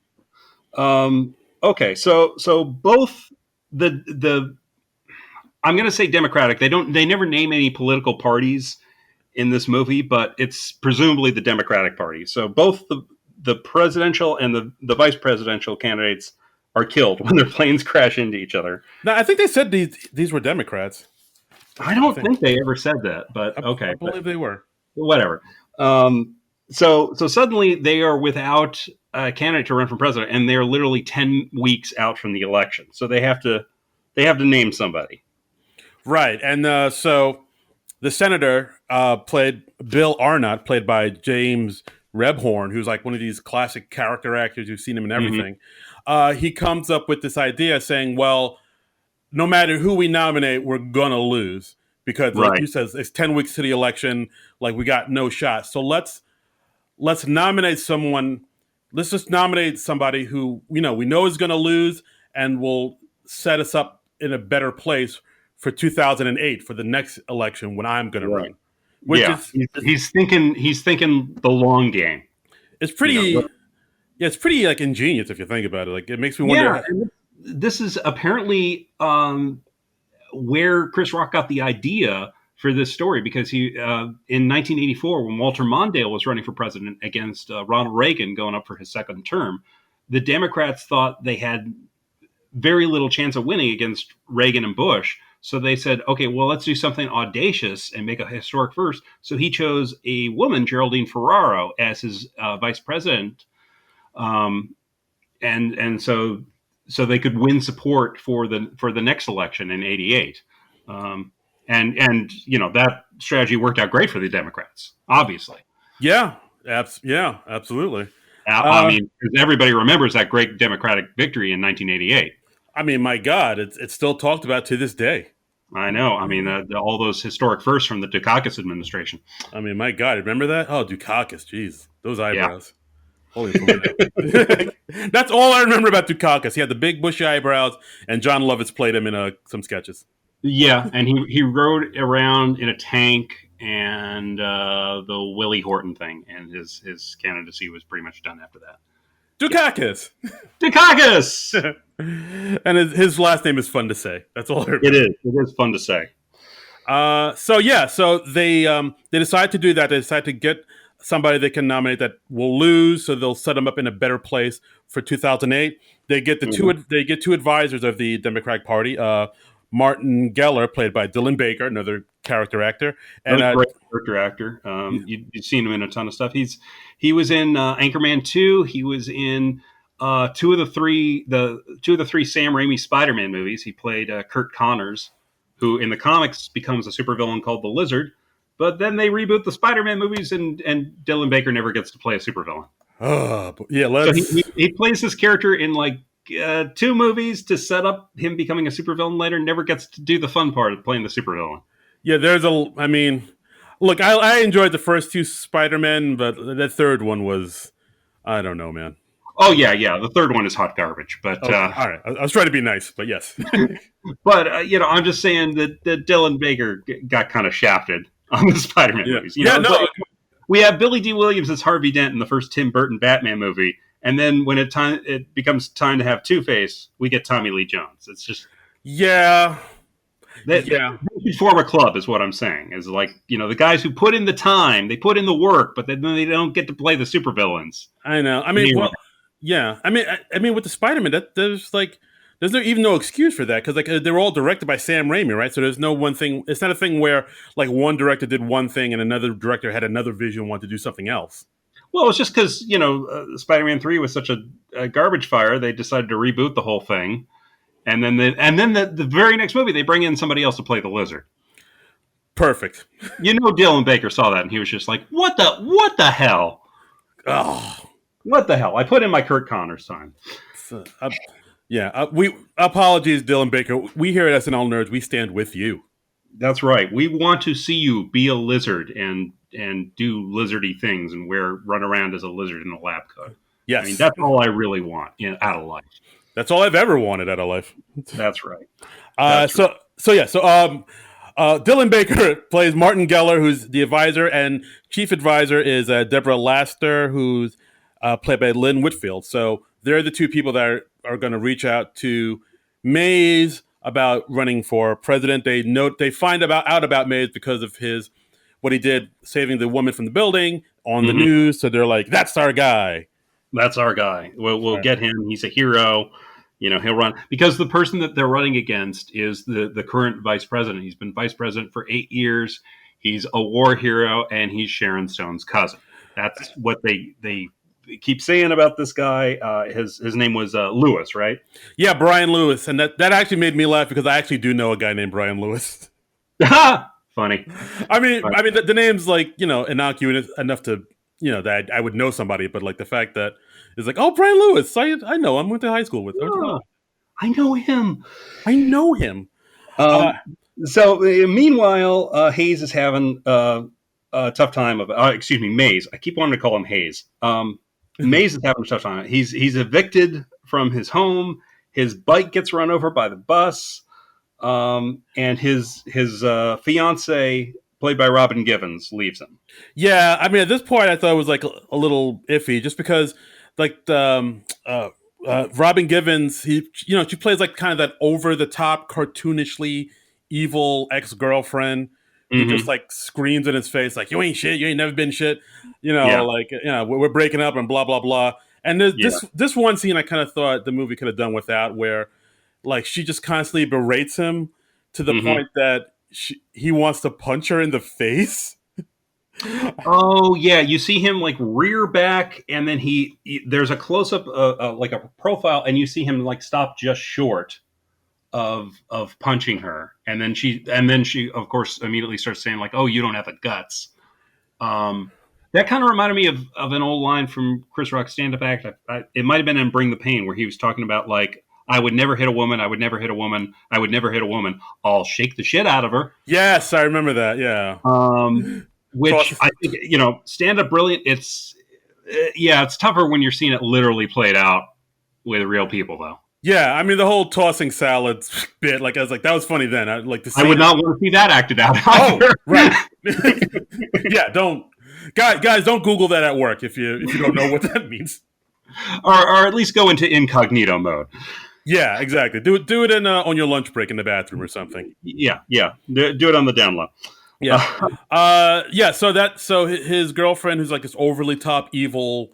Okay, so both the I'm going to say Democratic. They never name any political parties in this movie, but it's presumably the Democratic Party. So both the presidential and the vice presidential candidates are killed when their planes crash into each other. Now, I think they said these were Democrats. I I don't think think they ever said that, but I okay, but believe they were. whatever. So suddenly they are without a candidate to run for president, and they're literally 10 weeks out from the election. So they have to name somebody. Right, and so the senator played Bill Arnott, played by James Rebhorn, who's like one of these classic character actors. You've seen him in Hmm. everything. He comes up with this idea saying, well, no matter who we nominate, we're going to lose because, like Right. you said, it's 10 weeks to the election. Like, we got no shot. So let's nominate someone. Let's just nominate somebody who we know is going to lose and will set us up in a better place for 2008 for the next election when I'm going to Right. run, which Yeah. He's thinking the long game. is You know. pretty. Yeah, it's pretty like ingenious if you think about it. Like, it makes me Yeah. wonder. And this is apparently where Chris Rock got the idea for this story because he in 1984 when Walter Mondale was running for president against Ronald Reagan going up for his second term, the Democrats thought they had very little chance of winning against Reagan and Bush. So they said, okay, well, let's do something audacious and make a historic first. So he chose a woman, Geraldine Ferraro, as his vice president, um, and so they could win support for the next election in '88. Um, and that strategy worked out great for the Democrats, obviously. Yeah, yeah, absolutely. I Uh, mean, 'cause everybody remembers that great Democratic victory in 1988. I mean, my God, it's still talked about to this day. I know. I mean, all those historic firsts from the Dukakis administration. I mean, my God, remember that? Oh, Dukakis, jeez, those Yeah. eyebrows. Holy Toledo. That's all I remember about Dukakis. He had the big bushy eyebrows, and John Lovitz played him in some sketches. Yeah, and he rode around in a tank and the Willie Horton thing, and his candidacy was pretty much done after that. Yeah. Dukakis! Dukakis! And his last name is fun to say. That's all I It remember. is. It is fun to say. So they decide to do that. They decide to get somebody they can nominate that will lose, so they'll set them up in a better place for 2008. They get two advisors of the Democratic Party. Martin Geller, played by Dylan Baker, another character actor, and Another great character actor. You've seen him in a ton of stuff. He was in Anchorman 2. He was in two of the three Sam Raimi Spider-Man movies. He played Kurt Connors, who in the comics becomes a supervillain called the Lizard. But then they reboot the Spider-Man movies, and Dylan Baker never gets to play a supervillain. So he plays this character in like two movies to set up him becoming a supervillain later. Never gets to do the fun part of playing the supervillain. Yeah, look, I enjoyed the first two Spider-Man, but the third one was, I don't know, man. Oh yeah. The third one is hot garbage. But all right, I was trying to be nice, but yes. But I'm just saying that Dylan Baker got kind of shafted on the Spider-Man movies. We have Billy D. Williams as Harvey Dent in the first Tim Burton Batman movie, and then when it becomes time to have Two-Face, we get Tommy Lee Jones. It's just they form a club, is what I'm saying. Is like the guys who put in the time, they put in the work, but then they don't get to play the supervillains. I know. I mean, with the Spider-Man, there's even no excuse for that, because they're all directed by Sam Raimi, right? So there's no one thing. It's not a thing where like one director did one thing and another director had another vision, wanted to do something else. Well, it's just because Spider-Man 3 was such a garbage fire, they decided to reboot the whole thing, and then the very next movie they bring in somebody else to play the Lizard. Perfect. Dylan Baker saw that and he was just like, "What the hell? Oh, what the hell?" I put in my Kurt Connors time. We apologies, Dylan Baker. We here at SNL Nerds, we stand with you. That's right. We want to see you be a lizard and do lizardy things and run around as a lizard in a lab coat. Yes, I mean that's all I really want out of life. That's all I've ever wanted out of life. That's right. Dylan Baker plays Martin Geller, who's the advisor, and chief advisor is Deborah Laster, who's played by Lynn Whitfield. So they're the two people that are going to reach out to Mays about running for president. They find out about Mays because of what he did saving the woman from the building on the news. So they're like, "That's our guy. That's our guy. We'll get him. He's a hero. He'll run," because the person that they're running against is the current vice president. He's been vice president for 8 years. He's a war hero, and he's Sharon Stone's cousin. That's what they keep saying about this guy. His name was Lewis, right? Yeah, Brian Lewis, and that actually made me laugh because I actually do know a guy named Brian Lewis. Funny. I mean, the name's like innocuous enough to that I would know somebody, but like the fact that it's like, "Oh, Brian Lewis, I know him. Went to high school with him. Oh, I know him. So meanwhile, Hayes is having a tough time Mays. I keep wanting to call him Hayes. Mays is having a tough time. He's evicted from his home. His bike gets run over by the bus, and his fiance, played by Robin Givens, leaves him. Yeah, I mean, at this point, I thought it was like a little iffy, just because like Robin Givens, she plays like kind of that over the top, cartoonishly evil ex-girlfriend who just like screams in his face like, "You ain't shit, you ain't never been shit," we're breaking up and blah blah blah. And this one scene I kind of thought the movie could have done without, where like she just constantly berates him to the point that he wants to punch her in the face. Oh yeah, you see him like rear back, and then there's a close up, like a profile, and you see him like stop just short of punching her, and then she of course immediately starts saying like, "Oh, you don't have the guts." That kind of reminded me of an old line from Chris Rock's stand-up act. It might have been in Bring the Pain, where he was talking about like, "I would never hit a woman. I would never hit a woman. I would never hit a woman. I'll shake the shit out of her." Yes, I remember that. Yeah. Which I think, stand-up brilliant. It's tougher when you're seeing it literally played out with real people, though. Yeah, I mean the whole tossing salads bit. Like I was like, that was funny then. I would not want to see that acted out. Oh, right. Yeah, guys, don't Google that at work if you don't know what that means, or at least go into incognito mode. Yeah, exactly. Do it in on your lunch break in the bathroom or something. Yeah, yeah. Do it on the down low. Yeah. Yeah, so his girlfriend, who's like this overly top evil,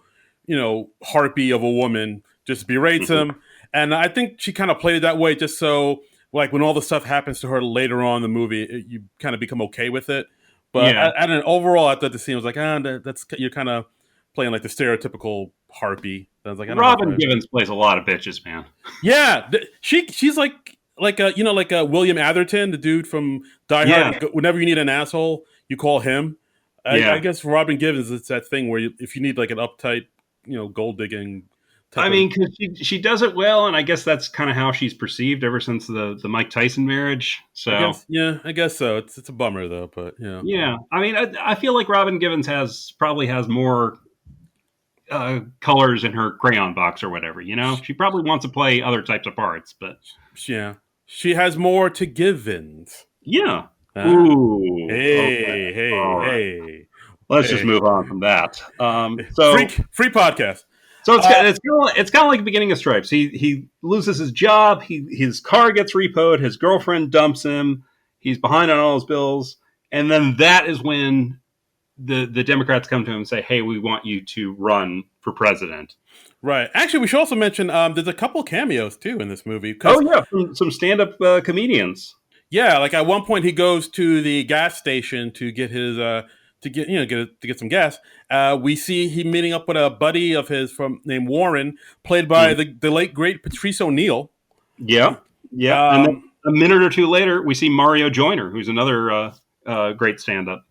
harpy of a woman, just berates him. And I think she kind of played it that way just so like when all the stuff happens to her later on in the movie, you kind of become okay with it. But Yeah. at an overall, I thought the scene was like, that's you're kind of playing like the stereotypical harpy. I was like, I don't know if Robin I, Givens plays a lot of bitches, man. yeah, she's like a William Atherton, the dude from Die Yeah, Hard. Whenever you need an asshole, you call him. I yeah. guess Robin Givens, it's that thing where if you need like an uptight, gold digging type I of. mean, because she does it well, and I guess that's kind of how she's perceived ever since the Mike Tyson marriage. So I guess so. It's a bummer though, but yeah. yeah, I mean, I feel like Robin Givens probably has more colors in her crayon box or whatever. She probably wants to play other types of parts, but Yeah, she has more to give in. yeah. Ah. Ooh. Okay. Hey, All right. hey, Let's just hey. move on from that. Free podcast. So it's kind of like the beginning of Stripes. He loses his job. His car gets repoed. His girlfriend dumps him. He's behind on all his bills, and then that is when the Democrats come to him and say, "Hey, we want you to run for president." Right. Actually, we should also mention there's a couple cameos too in this movie. Oh yeah, some stand-up comedians. Yeah, like at one point he goes to the gas station to get his to get some gas. We see he meeting up with a buddy of his named Warren, played by the late great Patrice O'Neill. Yeah, yeah. And then Um, a minute or two later, we see Mario Joyner, who's another great stand-up.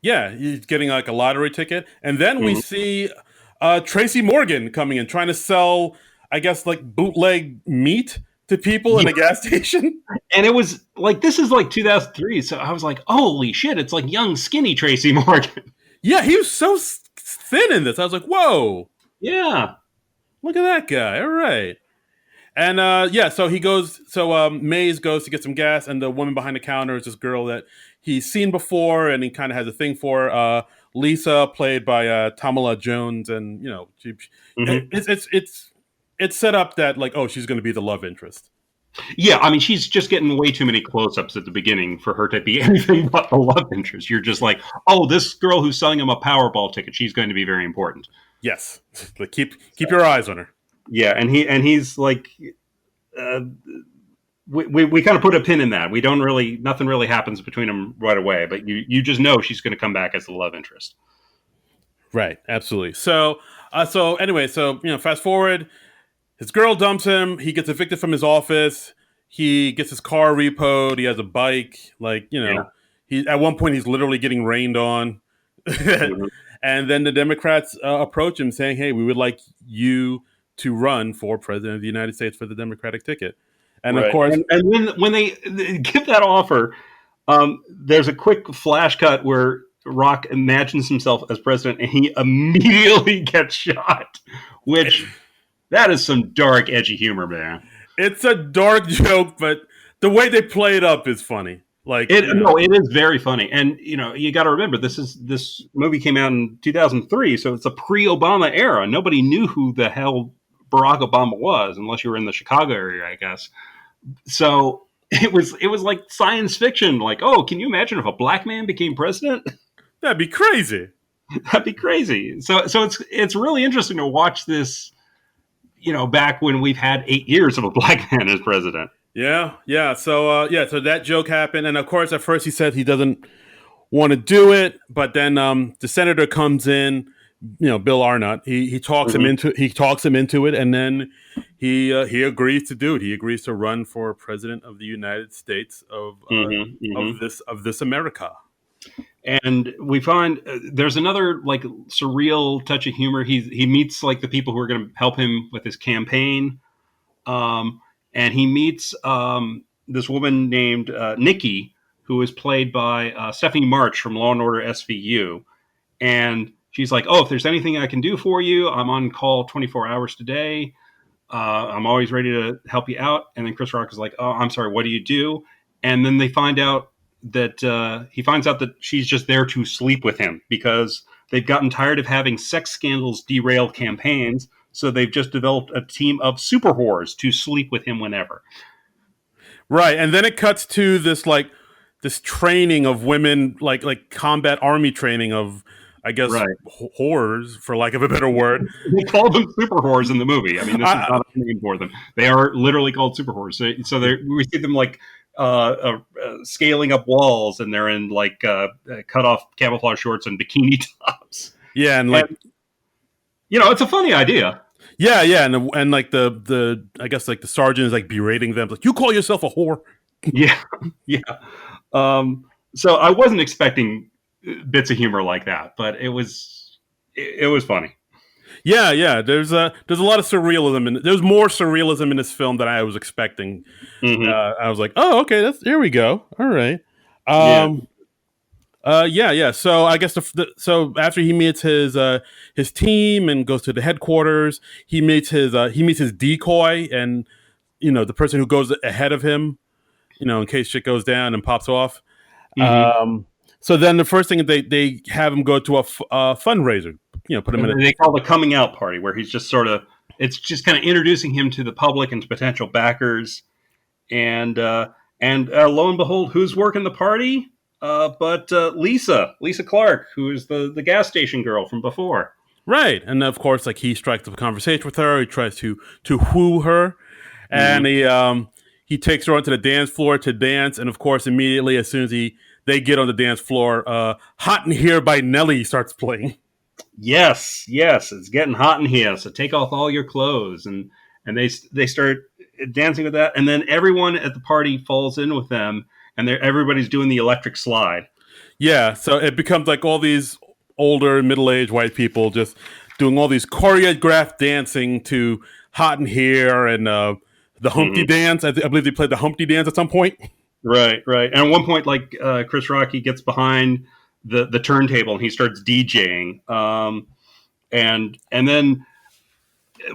yeah, he's getting like a lottery ticket, and then we see Tracy Morgan coming in trying to sell, I guess, like bootleg meat to people in a gas station. And it was like, this is like 2003. So I was like, holy shit, it's like young, skinny Tracy Morgan. Yeah, he was so thin in this. I was like, whoa, Yeah. look at that guy. All right. And yeah, so he goes. So Mays goes to get some gas, and the woman behind the counter is this girl that he's seen before, and he kind of has a thing for. Lisa, played by Tamala Jones, and it's set up that like, oh, she's going to be the love interest. Yeah, I mean, she's just getting way too many close-ups at the beginning for her to be anything but the love interest. You're just like, oh, this girl who's selling him a Powerball ticket, she's going to be very important. Yes, like keep your eyes on her. Yeah, and he's like, we kind of put a pin in that. We don't really, nothing really happens between them right away, but you just know she's going to come back as the love interest. Right, absolutely. So anyway, fast forward, his girl dumps him. He gets evicted from his office. He gets his car repoed. He has a bike. Like, he at one point he's literally getting rained on. Mm-hmm. And then the Democrats approach him saying, "Hey, we would like you to run for president of the United States for the Democratic ticket." And right. Of course, and when they give that offer, there's a quick flash cut where Rock imagines himself as president, and he immediately gets shot. Which that is some dark, edgy humor, man. It's a dark joke, but the way they play it up is funny. Like it is very funny, and you got to remember this movie came out in 2003, so it's a pre-Obama era. Nobody knew who the hell Barack Obama was, unless you were in the Chicago area, I guess. So it was like science fiction. Like, oh, can you imagine if a black man became president? That'd be crazy. That'd be crazy. So it's really interesting to watch this. Back when we've had 8 years of a black man as president. Yeah. So that joke happened, and of course, at first he said he doesn't want to do it, but then the senator comes in, Bill Arnott. He talks him into it, and then he agrees to do it. He agrees to run for president of the United States of this America. And we find there's another like surreal touch of humor. He meets like the people who are going to help him with his campaign. And he meets this woman named Nikki, who is played by Stephanie March from Law and Order SVU. And she's like, oh, if there's anything I can do for you, I'm on call 24 hours today. I'm always ready to help you out. And then Chris Rock is like, oh, I'm sorry, what do you do? And then they find out that he finds out that she's just there to sleep with him because they've gotten tired of having sex scandals derail campaigns. So they've just developed a team of super whores to sleep with him whenever. Right, and then it cuts to this training of women, like combat army training of, I guess, Right. whores, for lack of a better word. They call them super whores in the movie. I mean, this is not a name for them. They are literally called super whores. So we see them like scaling up walls, and they're in like cut off camouflage shorts and bikini tops. Yeah, and like, it's a funny idea. Yeah, and like the I guess like the sergeant is like berating them, like, you call yourself a whore. Yeah. So I wasn't expecting bits of humor like that, but it was funny. Yeah. There's a lot of surrealism, and there's more surrealism in this film than I was expecting. Mm-hmm. I was like, oh, okay, here we go. All right. Yeah. So I guess so after he meets his team and goes to the headquarters, he meets his decoy, and the person who goes ahead of him, in case shit goes down and pops off. Mm-hmm. So then the first thing they have him go to a fundraiser. Put him in. They call the coming out party, where he's just it's just kind of introducing him to the public and to potential backers, and lo and behold, who's working the party? But Lisa Clark, who is the gas station girl from before. Right. And of course, like, he strikes up a conversation with her. He tries to woo her. And he takes her onto the dance floor to dance. And of course, immediately, as soon as they get on the dance floor, Hot in Here by Nelly starts playing. Yes, it's getting hot in here. So take off all your clothes. And they start dancing with that. And then everyone at the party falls in with them. And everybody's doing the electric slide. Yeah, so it becomes like all these older, middle-aged white people just doing all these choreographed dancing to Hot in Here and the Humpty Dance. I believe they played the Humpty Dance at some point. Right. And at one point, like, Chris Rocky gets behind the turntable and he starts DJing. And then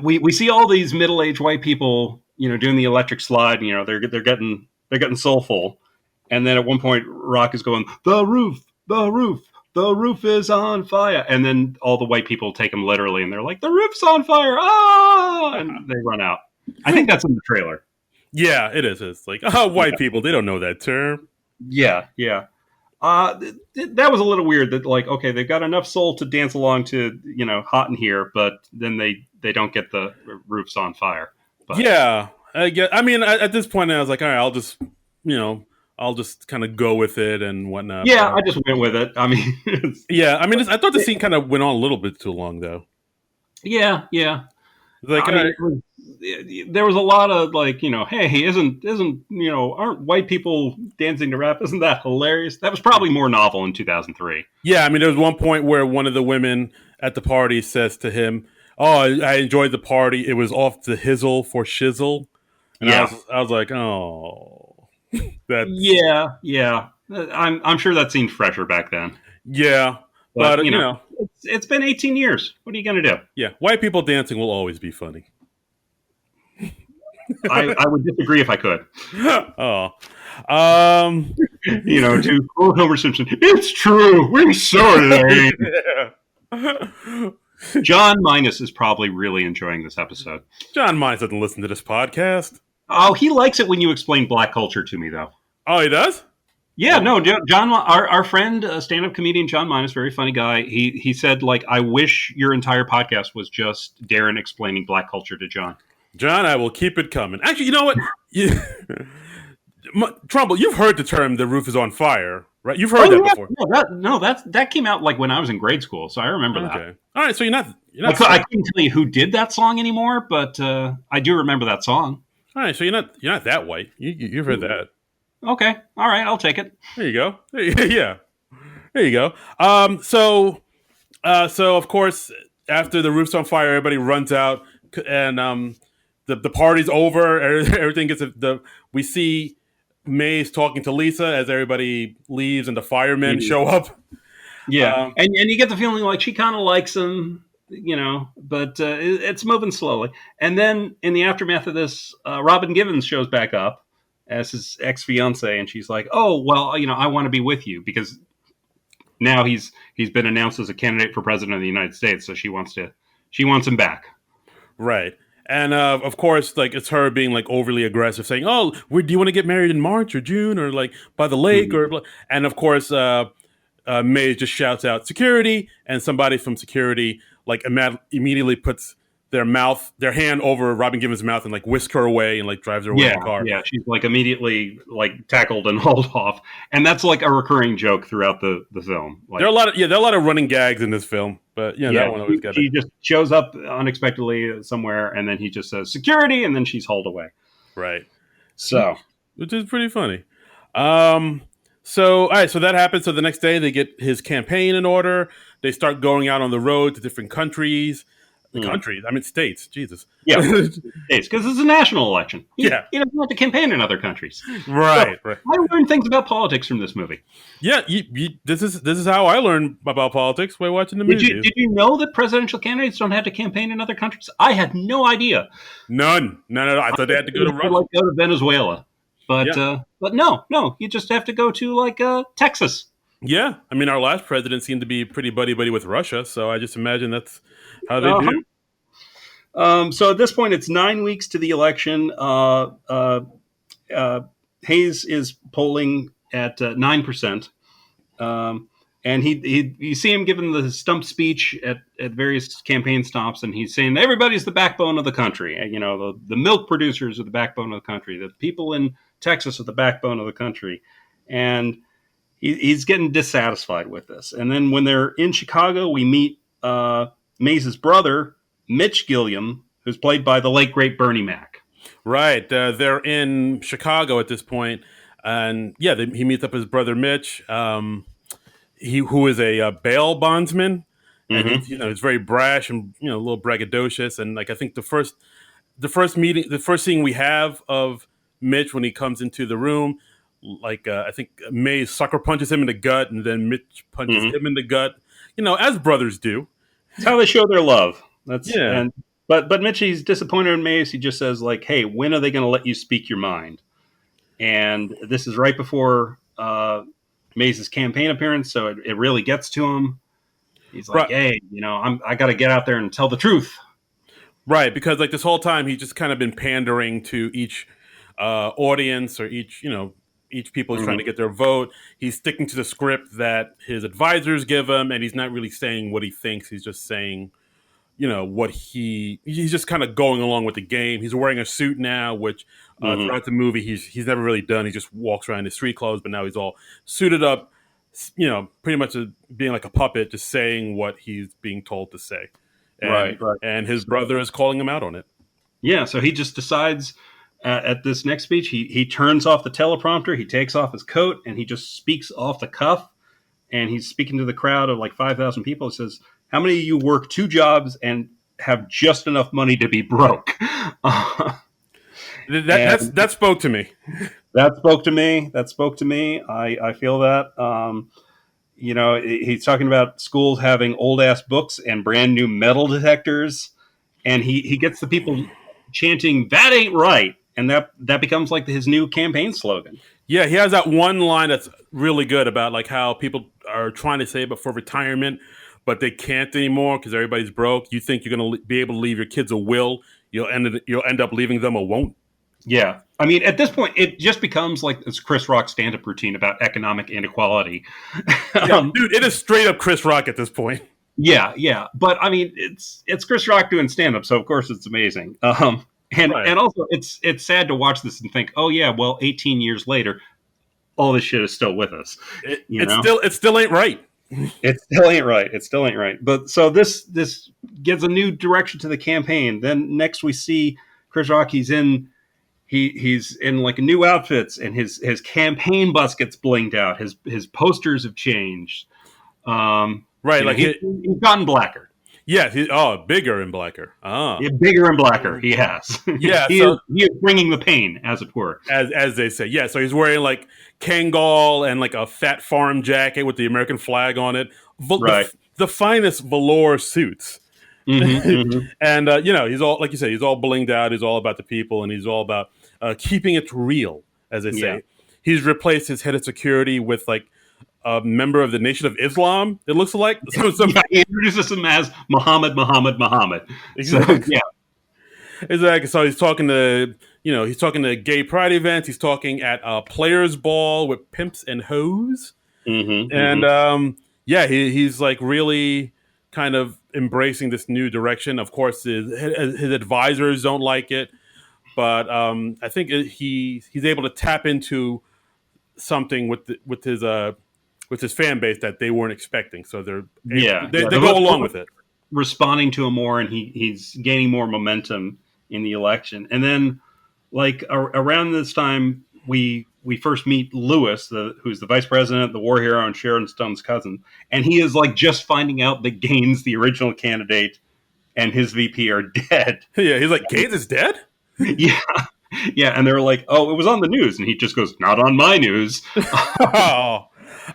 we see all these middle-aged white people, doing the electric slide. And, they're getting soulful. And then at one point, Rock is going, the roof is on fire. And then all the white people take him literally, and they're like, the roof's on fire. Ah! And they run out. I think that's in the trailer. Yeah, it is. It's like, white people, they don't know that term. Yeah. That was a little weird that, like, okay, they've got enough soul to dance along to, Hot in Here, but then they don't get the roof's on fire. But. Yeah. I mean, at this point, I was like, all right, I'll just kind of go with it and whatnot. Yeah, I just went with it. I mean, I thought the scene kind of went on a little bit too long, though. Yeah. Like, there was a lot of, like, hey, isn't aren't white people dancing to rap? Isn't that hilarious? That was probably more novel in 2003. Yeah, I mean, there was one point where one of the women at the party says to him, "Oh, I enjoyed the party. It was off the hizzle for shizzle." And I was like, oh. Yeah. I'm sure that seemed fresher back then. Yeah, but it's been 18 years. What are you gonna do? Yeah, white people dancing will always be funny. I would disagree if I could. Oh, to quote Homer Simpson, it's true. We saw it. John Minus is probably really enjoying this episode. John Minus doesn't listen to this podcast. Oh, he likes it when you explain black culture to me, though. Oh, he does? Yeah, no, John, our friend, stand-up comedian John Minus, very funny guy. He said, like, I wish your entire podcast was just Darren explaining black culture to John. John, I will keep it coming. Actually, you know what? Trumbull, you've heard the term "the roof is on fire," right? You've heard that before. That came out like when I was in grade school, so I remember that. All right, so you're not. I couldn't tell you who did that song anymore, but I do remember that song. All right, so you're not that white. You've heard that. Okay, all right, I'll take it. There you go. Yeah, there you go. So of course, after the roof's on fire, everybody runs out, and the party's over. Everything gets we see Maze talking to Lisa as everybody leaves and the firemen show up. Yeah, and you get the feeling like she kind of likes him, but it's moving slowly. And then in the aftermath of this, Robin Givens shows back up as his ex-fiance, and she's like, "Oh, well, I want to be with you," because now he's been announced as a candidate for president of the United States, so she wants him back. Right. And of course, like it's her being like overly aggressive, saying, "Oh, do you want to get married in March or June or like by the lake Mhm. or?" Blah. And of course, Maze just shouts out security, and somebody from security like immediately puts their hand over Robin Givens' mouth and like whisk her away and like drives her away in Yeah, the car. yeah, she's like immediately like tackled and hauled off, and that's like a recurring joke throughout the film. There are Like, a lot of there are a lot of running gags in this film, but yeah, yeah, that one always got it. she just shows up unexpectedly somewhere, and then he just says security, and then she's hauled away. Right. So Which is pretty funny. Um, so, all right, so that happens. So the next day, they get his campaign in order. They start going out on the road to different countries. mm, States. Jesus. yeah, it's because it's a national election. Yeah. He doesn't have to campaign in other countries. So Right. Right. I learned things about politics from this movie. Yeah. This is how I learned about politics by watching the movie. Did you know that presidential candidates don't have to campaign in other countries? I had no idea. None. No. I thought they had to go to Russia. Like go to Venezuela, Yeah. but no, you just have to go to like Texas. Yeah. I mean, our last president seemed to be pretty buddy with Russia, so I just imagine that's how they Uh-huh. do. So at this point, it's 9 weeks to the election. Hayes is polling at 9%. And you see him giving the stump speech at various campaign stops, and he's saying everybody's the backbone of the country. You know, the milk producers are the backbone of the country. The people in Texas are the backbone of the country. And he's getting dissatisfied with this. And then when they're in Chicago, we meet Maze's brother, Mitch Gilliam, who's played by the late, great Bernie Mac. Right. They're in Chicago at this point, and yeah, he meets up with his brother Mitch, who is a bail bondsman, and Mm-hmm. he's very brash and a little braggadocious. And like I think the first scene we have of Mitch when he comes into the room, like I think Maze sucker punches him in the gut, and then Mitch punches Mm-hmm. him in the gut. As brothers do. It's how they show their love. That's Yeah. but Mitch, he's disappointed in Maze. He just says like, "Hey, when are they going to let you speak your mind?" And this is right before Maze's campaign appearance, so it really gets to him. He's like, Right. "Hey, I got to get out there and tell the truth." Right, because like this whole time he's just kind of been pandering to each audience or each people who's trying to get their vote. He's sticking to the script that his advisors give him, and he's not really saying what he thinks. He's just saying, what he's just kind of going along with the game. He's wearing a suit now, which throughout the movie he's never really done. He just walks around in his street clothes, but now he's all suited up, pretty much being like a puppet, just saying what he's being told to say. And, Right. And his brother is calling him out on it. Yeah, so he just decides at this next speech, he turns off the teleprompter, he takes off his coat, and he just speaks off the cuff. And he's speaking to the crowd of like 5,000 people. He says, "How many of you work 2 jobs and have just enough money to be broke?" That spoke to me. That spoke to me. That spoke to me. I feel that. He's talking about schools having old ass books and brand new metal detectors, and he gets the people chanting, "That ain't right," and that becomes like his new campaign slogan. Yeah, he has that one line that's really good about like how people are trying to save up for retirement, but they can't anymore because everybody's broke. You think you're going to be able to leave your kids a will? You'll end up leaving them a won't. Yeah. I mean, at this point, it just becomes like this Chris Rock stand-up routine about economic inequality. Dude, it is straight up Chris Rock at this point. Yeah. But I mean, it's Chris Rock doing stand-up, so of course it's amazing. And also it's sad to watch this and think, oh yeah, well, 18 years later, all this shit is still with us. It still ain't right. It still ain't right. It still ain't right. But so this gives a new direction to the campaign. Then next we see Chris Rock. He's in like new outfits, and his campaign bus gets blinged out. His posters have changed. Right, like he's gotten blacker. Yeah, bigger and blacker. Yeah, bigger and blacker. He has. Yeah, he is bringing the pain, as it were, as they say. Yeah, so he's wearing like Kangol and like a fat farm jacket with the American flag on it. Right. The finest velour suits. And he's all, like you said, he's all blinged out. He's all about the people, and he's all about keeping it real, as they say. Yeah. He's replaced his head of security with like a member of the Nation of Islam. It looks like he introduces him as Muhammad. Exactly. So, yeah. Exactly. So he's talking to, he's talking to gay pride events. He's talking at a players' ball with pimps and hoes. Mm-hmm, And mm-hmm. yeah, he's like really kind of embracing this new direction. Of course, his advisors don't like it, but I think he's able to tap into something with his fan base that they weren't expecting. So Yeah, yeah. they go along with it. Responding to him more, and he's gaining more momentum in the election. And then, like around this time, we first meet Lewis, who's the vice president, the war hero, and Sharon Stone's cousin, and he is like just finding out that Gaines, the original candidate, and his VP are dead. Yeah, he's like, Gaines is dead? Yeah. Yeah, and they're like, "Oh, it was on the news," and he just goes, "Not on my news." Oh,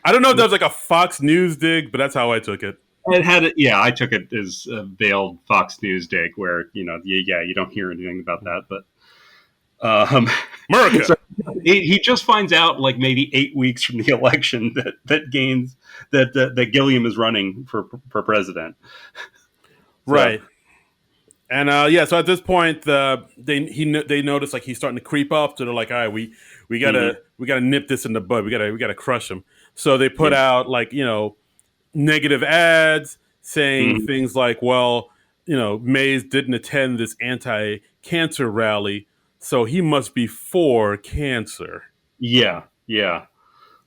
I don't know if that was like a Fox News dig, but that's how I took it. It had it, yeah. I took it as a veiled Fox News dig, where you don't hear anything about that, but America. so he just finds out like maybe 8 weeks from the election that Gaines that Gilliam is running for president, so, right? And yeah, so at this point, they notice like he's starting to creep up. So they're like, all right, we gotta nip this in the bud. We gotta crush him. So they put out like negative ads saying things like, well, Mays didn't attend this anti-cancer rally, so he must be for cancer. Yeah.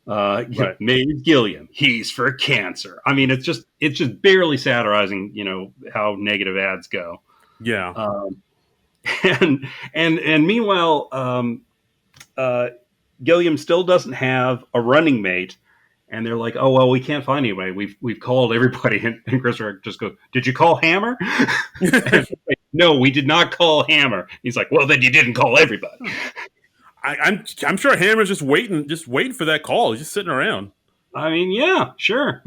Right. Mays Gilliam, he's for cancer. I mean, it's just barely satirizing, how negative ads go. Yeah. And meanwhile, Gilliam still doesn't have a running mate, and they're like, "Oh well, we can't find anybody. We've called everybody." And Chris Rock just goes, "Did you call Hammer?" Like, no, we did not call Hammer. He's like, "Well, then you didn't call everybody." I'm sure Hammer's just waiting for that call. He's just sitting around. I mean, yeah, sure.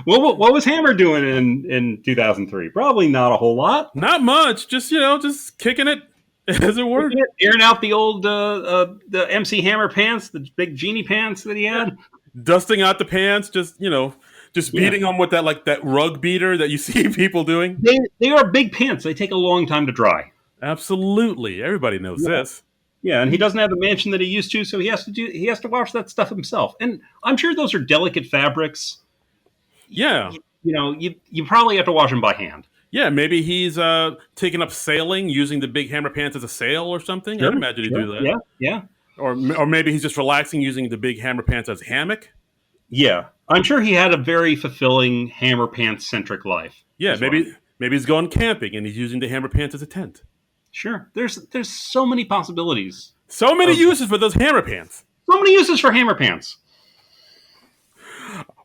Well, what was Hammer doing in 2003? Probably not a whole lot. Not much. Just just kicking it, as it were. Airing out the old the MC Hammer pants, the big genie pants that he had. Dusting out the pants, just beating them with that rug beater that you see people doing. They are big pants. They take a long time to dry. Absolutely, everybody knows this. Yeah, and he doesn't have the mansion that he used to, so he has to wash that stuff himself. And I'm sure those are delicate fabrics. Yeah, you probably have to wash them by hand. Yeah, maybe he's taking up sailing, using the big Hammer pants as a sail or something. Sure, I'd imagine he'd do that. Yeah. Or maybe he's just relaxing, using the big Hammer pants as a hammock. Yeah, I'm sure he had a very fulfilling Hammer pants centric life. Yeah, maybe he's going camping and he's using the Hammer pants as a tent. Sure, there's so many possibilities. So many uses for those Hammer pants. So many uses for Hammer pants.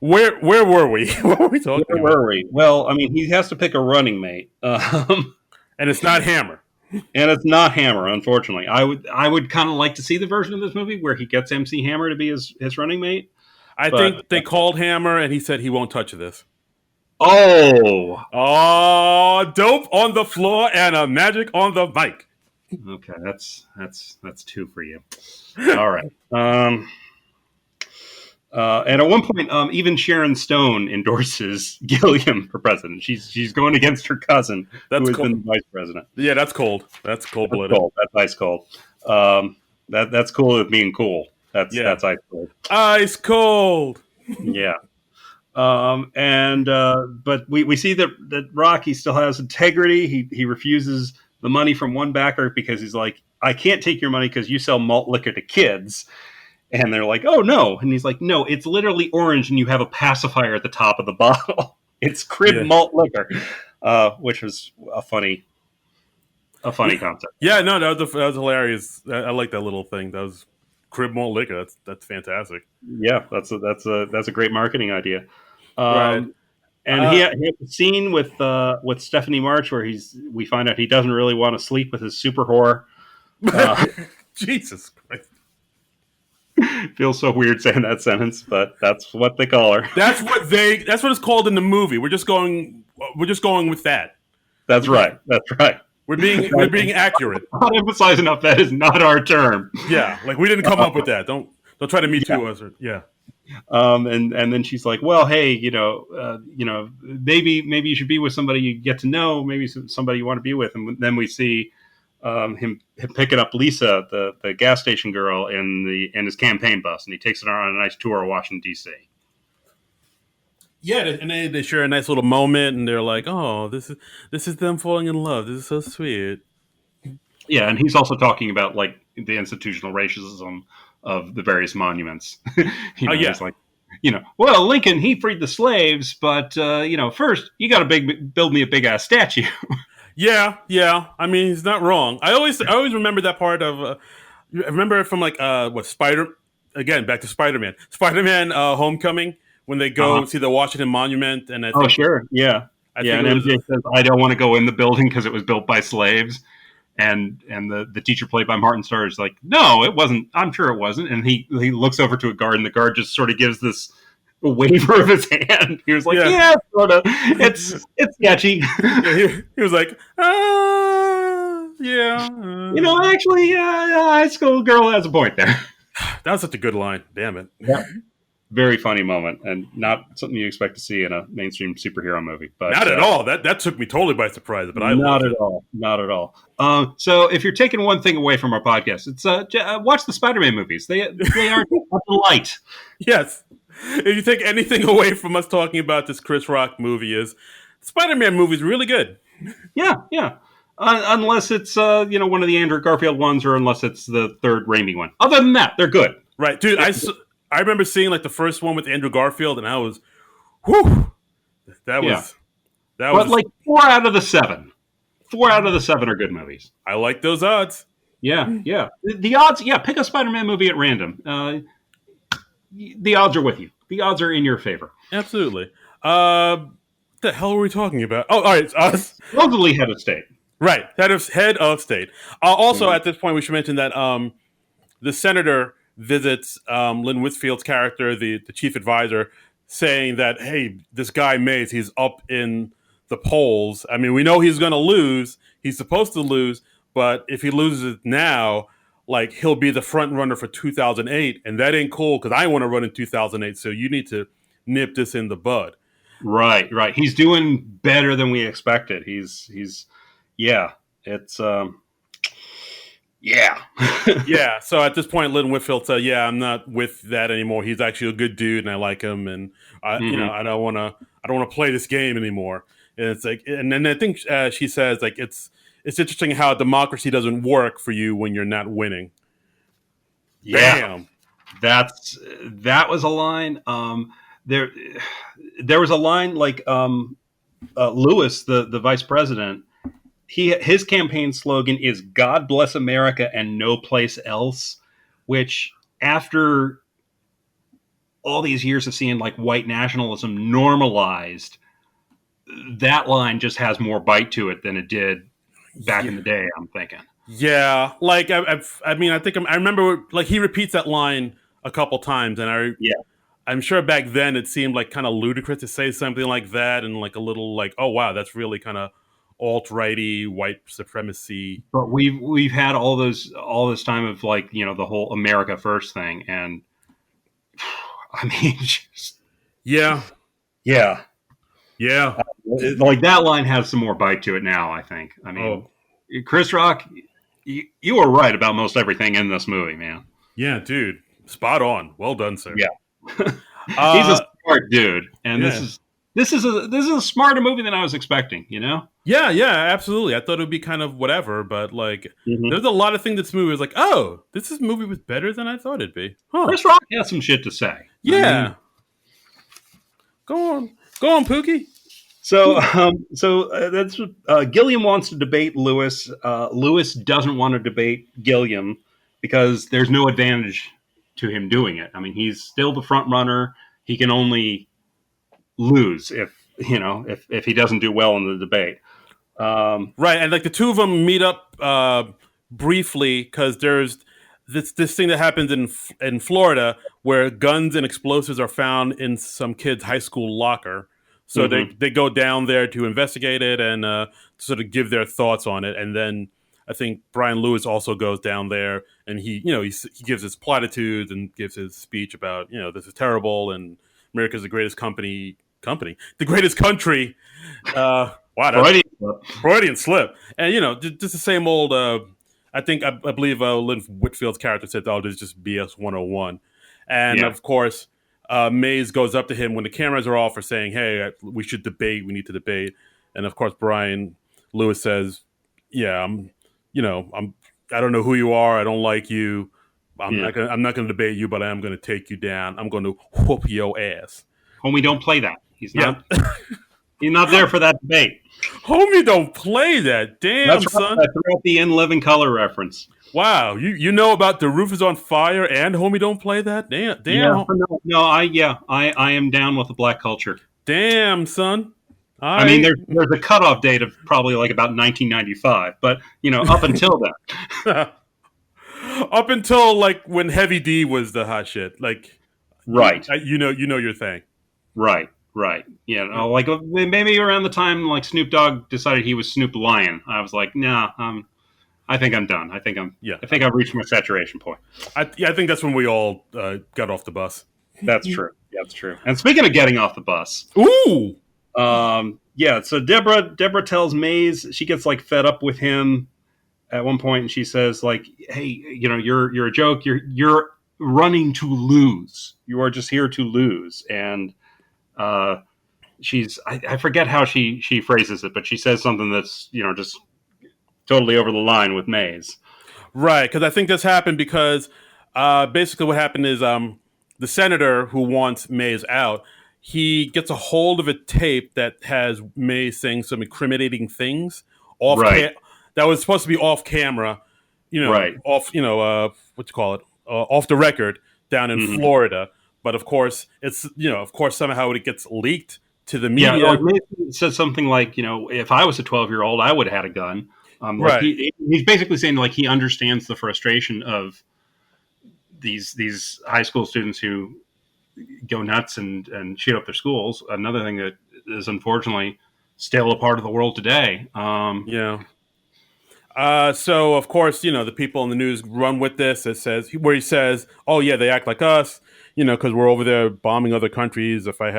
Where were we? What were we talking about? Where were we? Well, I mean, he has to pick a running mate, and it's not Hammer. And it's not Hammer, unfortunately. I would kind of like to see the version of this movie where he gets MC Hammer to be his running mate. I think they called Hammer and he said he won't touch this. Oh, dope on the floor and a magic on the mic. Okay, that's two for you. All right. And at one point, even Sharon Stone endorses Gilliam for president. She's going against her cousin, who has been the vice president. Yeah, that's cold. That's cold-blooded. That's ice cold. That's cool with being cool. That's ice cold. Ice cold. Yeah. But we see that Rocky still has integrity. He refuses the money from one backer because he's like, I can't take your money because you sell malt liquor to kids. And they're like, oh no. And he's like, no, it's literally orange and you have a pacifier at the top of the bottle. It's crib malt liquor, which was a funny concept. Yeah, no, that was hilarious. I like that little thing. That was crib malt liquor. That's fantastic. Yeah, that's a great marketing idea. Right. And he had a scene with Stephanie March where we find out he doesn't really want to sleep with his super whore. Jesus Christ. Feels so weird saying that sentence, but that's what they call her. That's what it's called in the movie. We're just going with that. That's right. We're being accurate. Not emphasize enough that is not our term. Yeah, like we didn't come up with that. Don't try to me too us. Yeah. And then she's like, well, hey, maybe you should be with somebody you get to know, maybe somebody you want to be with. And then we see him picking up Lisa, the gas station girl, in his campaign bus, and he takes her on a nice tour of Washington D.C. Yeah, and they share a nice little moment, and they're like, "Oh, this is them falling in love. This is so sweet." Yeah, and he's also talking about like the institutional racism of the various monuments. Oh yeah, He's like, well, Lincoln, he freed the slaves, but first you got to build me a big ass statue. yeah. I mean, he's not wrong. I always remember that part of. I remember it from like what Spider. Again, back to Spider-Man. Spider-Man Homecoming, when they go see the Washington Monument, and Oh, sure, yeah, I yeah. think And it was MJ says, "I don't want to go in the building because it was built by slaves." And the teacher played by Martin Starr is like, no, it wasn't. I'm sure it wasn't. And he looks over to a guard, and the guard just sort of gives this waiver of his hand. He was like, yeah sort of. It's sketchy. Yeah, he was like, yeah. Actually, high school girl has a point there. That was such a good line. Damn it. Yeah. Very funny moment, and not something you expect to see in a mainstream superhero movie. But not at all. That took me totally by surprise. But I not at all. Not at all. So if you're taking one thing away from our podcast, it's watch the Spider-Man movies. They are a delight. Yes. If you take anything away from us talking about this Chris Rock movie, is Spider-Man movie is really good. Yeah. Unless it's one of the Andrew Garfield ones, or unless it's the third Raimi one. Other than that, they're good. Right, dude. I remember seeing like the first one with Andrew Garfield, and I was, whew. But like 4 out of the 7. 4 out of the 7 are good movies. I like those odds. Yeah. The odds. Yeah, pick a Spider-Man movie at random. The odds are with you. The odds are in your favor. Absolutely. The hell were we talking about? Oh, all right. Supposedly head of state. Right, head of state. Also, at this point, we should mention that the senator visits Lynn Whitfield's character, the chief advisor, saying that, hey, this guy Mays, he's up in the polls. I mean, we know he's going to lose. He's supposed to lose, but if he loses now, like, he'll be the front runner for 2008, and that ain't cool because I want to run in 2008. So you need to nip this in the bud. Right. He's doing better than we expected. He's it's yeah. Yeah. So at this point, Lynn Whitfield said, "Yeah, I'm not with that anymore. He's actually a good dude, and I like him, and I don't want to play this game anymore." And it's like, and then I think she says, like, it's interesting how democracy doesn't work for you when you're not winning. Yeah. Bam. That was a line. There was a line like Lewis, the vice president. His campaign slogan is "God bless America and no place else," which, after all these years of seeing like white nationalism normalized, that line just has more bite to it than it did back in the day, I'm thinking. Yeah, like I remember like he repeats that line a couple times, and I'm sure back then it seemed like kind of ludicrous to say something like that, and like a little like, oh wow, that's really kind of alt-righty white supremacy. But we've had all this time of like, the whole America First thing, and I mean, yeah. Like that line has some more bite to it now, I think. I mean, Chris Rock, you were right about most everything in this movie, man. Yeah, dude, spot on. Well done, sir. Yeah, he's a smart dude, and this is a smarter movie than I was expecting. Yeah, absolutely. I thought it would be kind of whatever, but like, there's a lot of things this movie was like, oh, this movie was better than I thought it'd be. Huh. Chris Rock has some shit to say. Yeah. Go on, Pookie. So that's Gilliam wants to debate Lewis. Lewis doesn't want to debate Gilliam because there's no advantage to him doing it. I mean, he's still the front runner. He can only lose if he doesn't do well in the debate. Right, and like the two of them meet up briefly because there's this thing that happens in Florida where guns and explosives are found in some kid's high school locker. So they go down there to investigate it and sort of give their thoughts on it. And then I think Brian Lewis also goes down there and he gives his platitudes and gives his speech about this is terrible and America's the greatest the greatest country. Wow, that's Freudian slip. And just the same old. I believe Lynn Whitfield's character said, "Oh, this is just BS 101," and of course, Mays goes up to him when the cameras are off for saying, "Hey, we should debate. We need to debate." And of course, Brian Lewis says, "Yeah, I don't know who you are. I don't like you. I'm not going to debate you, but I am going to take you down. I'm going to whoop your ass." Homie, don't play that. He's not. He's not there for that debate. Homie, don't play that. Damn, that's son. I threw out the In Living Color reference. Wow, you know about The Roof Is on Fire and Homie, don't play that. Damn. Yeah, no, I am down with the black culture. Damn, son. I mean, there's a cutoff date of probably like about 1995, but up until then, up until like when Heavy D was the hot shit, like right. You know your thing, right. Like maybe around the time like Snoop Dogg decided he was Snoop Lion, I was like, nah, I think I'm done. I think I've reached my saturation point. I think that's when we all got off the bus. That's true. And speaking of getting off the bus, ooh. So Deborah tells Mays, she gets like fed up with him at one point, and she says like, "Hey, you're a joke. You're running to lose. You are just here to lose." And I forget how she phrases it, but she says something that's just totally over the line with Mays. Right, because I think this happened because basically what happened is the senator who wants Mays out, he gets a hold of a tape that has Mays saying some incriminating things that was supposed to be off camera, off, what you call it, off the record down in Florida. But of course, it's, somehow it gets leaked to the media. Yeah, Mays says something like, if I was a 12-year-old, I would have had a gun. Right. He's basically saying like he understands the frustration of these high school students who go nuts and shoot up their schools. Another thing that is unfortunately still a part of the world today. So of course, the people in the news run with this. It says where he says, "Oh yeah, they act like us, because we're over there bombing other countries. If I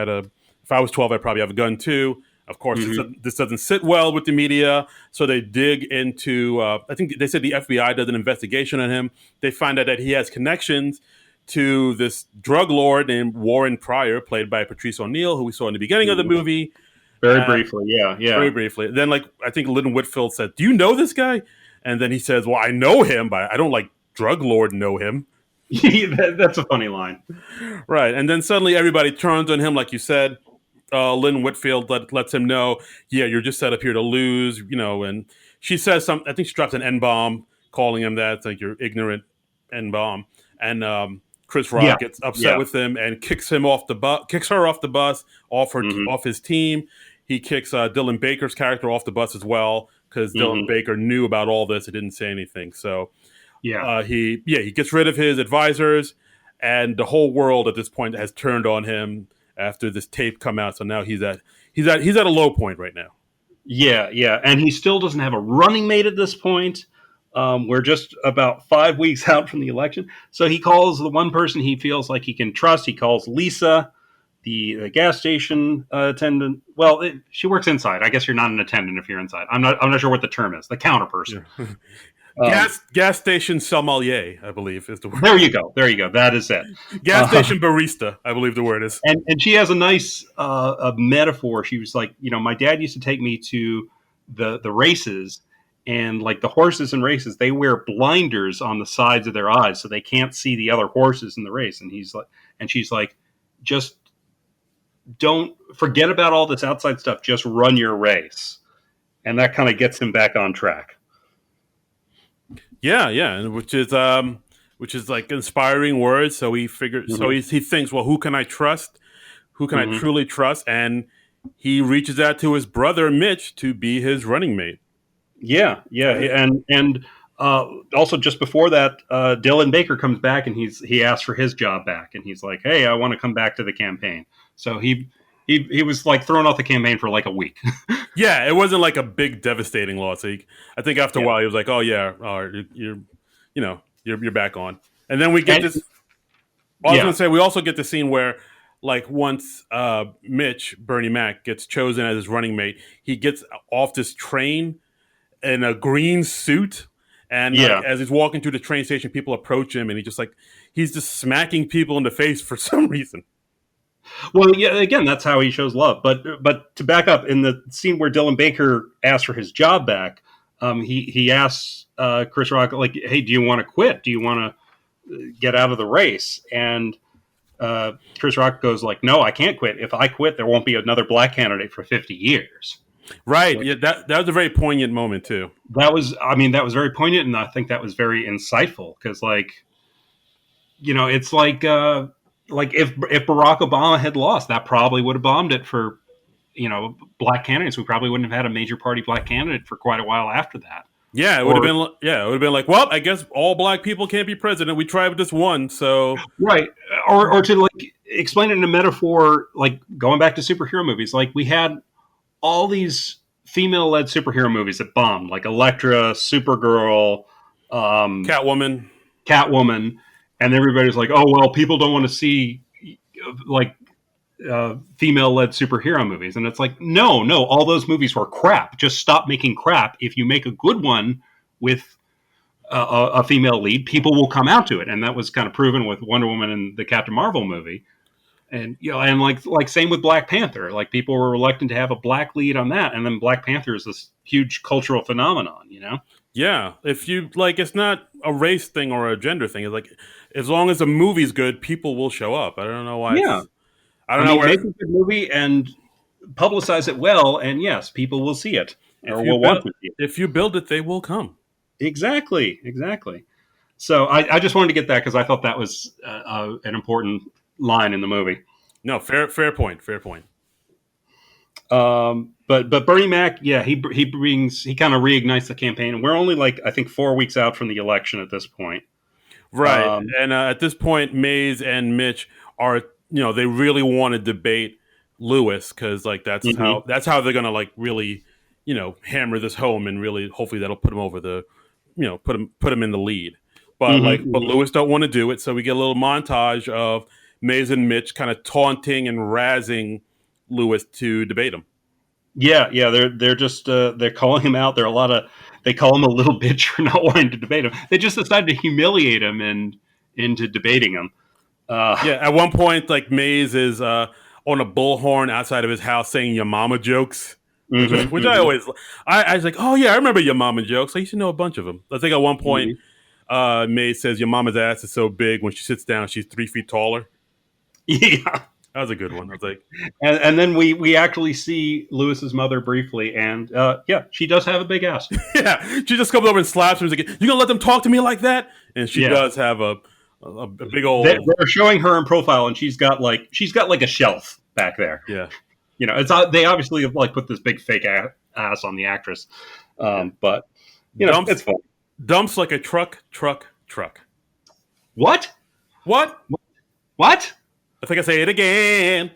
was 12, I'd probably have a gun too." Of course, this doesn't sit well with the media, so they dig into. I think they said the FBI does an investigation on him. They find out that he has connections to this drug lord named Warren Pryor, played by Patrice O'Neal, who we saw in the beginning of the movie. Very briefly, yeah. Very briefly. Then, I think Lynn Whitfield said, "Do you know this guy?" And then he says, "Well, I know him, but I don't like drug lord know him." That's a funny line. Right. And then suddenly everybody turns on him, like you said. Lynn Whitfield lets him know, "Yeah, you're just set up here to lose," and she says I think she drops an N-bomb, calling him that. It's like, "You're ignorant," N-bomb. And Chris Rock gets upset with him and kicks her off the bus, off his team. He kicks Dylan Baker's character off the bus as well, because Dylan Baker knew about all this and didn't say anything. So he gets rid of his advisors, and the whole world at this point has turned on him after this tape come out. So now he's at a low point right now. Yeah, and he still doesn't have a running mate at this point. We're just about 5 weeks out from the election. So he calls the one person he feels like he can trust. He calls Lisa, the gas station attendant. Well, she works inside. I guess you're not an attendant if you're inside. I'm not sure what the term is. The counter person. Gas station sommelier, I believe, is the word. There you go. That is it. Gas station barista, I believe the word is. And she has a nice metaphor. She was like, my dad used to take me to the races, and like the horses in races, they wear blinders on the sides of their eyes so they can't see the other horses in the race. And she's like, just don't forget about all this outside stuff. Just run your race. And that kind of gets him back on track. Yeah, which is like inspiring words. So he figures, so he thinks, well, who can I trust? Who can I truly trust? And he reaches out to his brother Mitch to be his running mate. Yeah, and also just before that, Dylan Baker comes back and he asks for his job back, and he's like, "Hey, I want to come back to the campaign." So he was like thrown off the campaign for like a week. Yeah, it wasn't like a big devastating loss. I think after a while he was like, "Oh yeah, you're you're back on. And then we get this. I was going to say we also get the scene where, like, once Bernie Mac gets chosen as his running mate, he gets off this train in a green suit. And as he's walking through the train station, people approach him, and he's just smacking people in the face for some reason. Well, yeah, again, that's how he shows love. But to back up, in the scene where Dylan Baker asks for his job back, he asks Chris Rock, like, hey, do you want to quit? Do you want to get out of the race? And Chris Rock goes like, no, I can't quit. If I quit, there won't be another black candidate for 50 years. Right. Yeah, that was a very poignant moment, too. That was very poignant, and I think that was very insightful because, like, it's like if Barack Obama had lost, that probably would have bombed it for, black candidates. We probably wouldn't have had a major party black candidate for quite a while after that. Yeah, it would have been. Yeah, it would have been like, well, I guess all black people can't be president. We tried with this one, so right. Or to like explain it in a metaphor, like going back to superhero movies, like we had all these female-led superhero movies that bombed, like Elektra, Supergirl, Catwoman, and everybody's like, oh well, people don't want to see like female-led superhero movies, and it's like, no, all those movies were crap. Just stop making crap. If you make a good one with a female lead, people will come out to it, and that was kind of proven with Wonder Woman and the Captain Marvel movie. And and like same with Black Panther. Like people were reluctant to have a black lead on that, and then Black Panther is this huge cultural phenomenon. Yeah, if you like, it's not a race thing or a gender thing. It's like as long as the movie's good, people will show up. I don't know why. Yeah, I don't know where. Make a good movie and publicize it well, and yes, people will see it or will want to see it. If you build it, they will come. Exactly. So I just wanted to get that because I thought that was an important line in the movie. No, fair point. But Bernie Mac, yeah, he kind of reignites the campaign, and we're only like I think 4 weeks out from the election at this point. Right, and at this point, Mays and Mitch are they really want to debate Lewis because like that's how they're gonna like really hammer this home and really hopefully that'll put him over the put him in the lead. But but Lewis don't want to do it, so we get a little montage of Mays and Mitch kind of taunting and razzing Lewis to debate him. Yeah, they're just they're calling him out. They call him a little bitch for not wanting to debate him. They just decided to humiliate him into debating him. At one point, like Mays is on a bullhorn outside of his house saying "your mama" jokes, which I always I was like, oh yeah, I remember your mama jokes. I used to know a bunch of them. I think at one point, Mays says your mama's ass is so big when she sits down, she's 3 feet taller. Yeah. That was a good one. I was like, and then we actually see Lewis's mother briefly, and she does have a big ass. Yeah, she just comes over and slaps him. She's like, "You gonna let them talk to me like that?" And she does have a big old. They're showing her in profile, and she's got like a shelf back there. Yeah, it's they obviously have like put this big fake ass on the actress, but it's fun. Dumps like a truck. What? I think I say it again.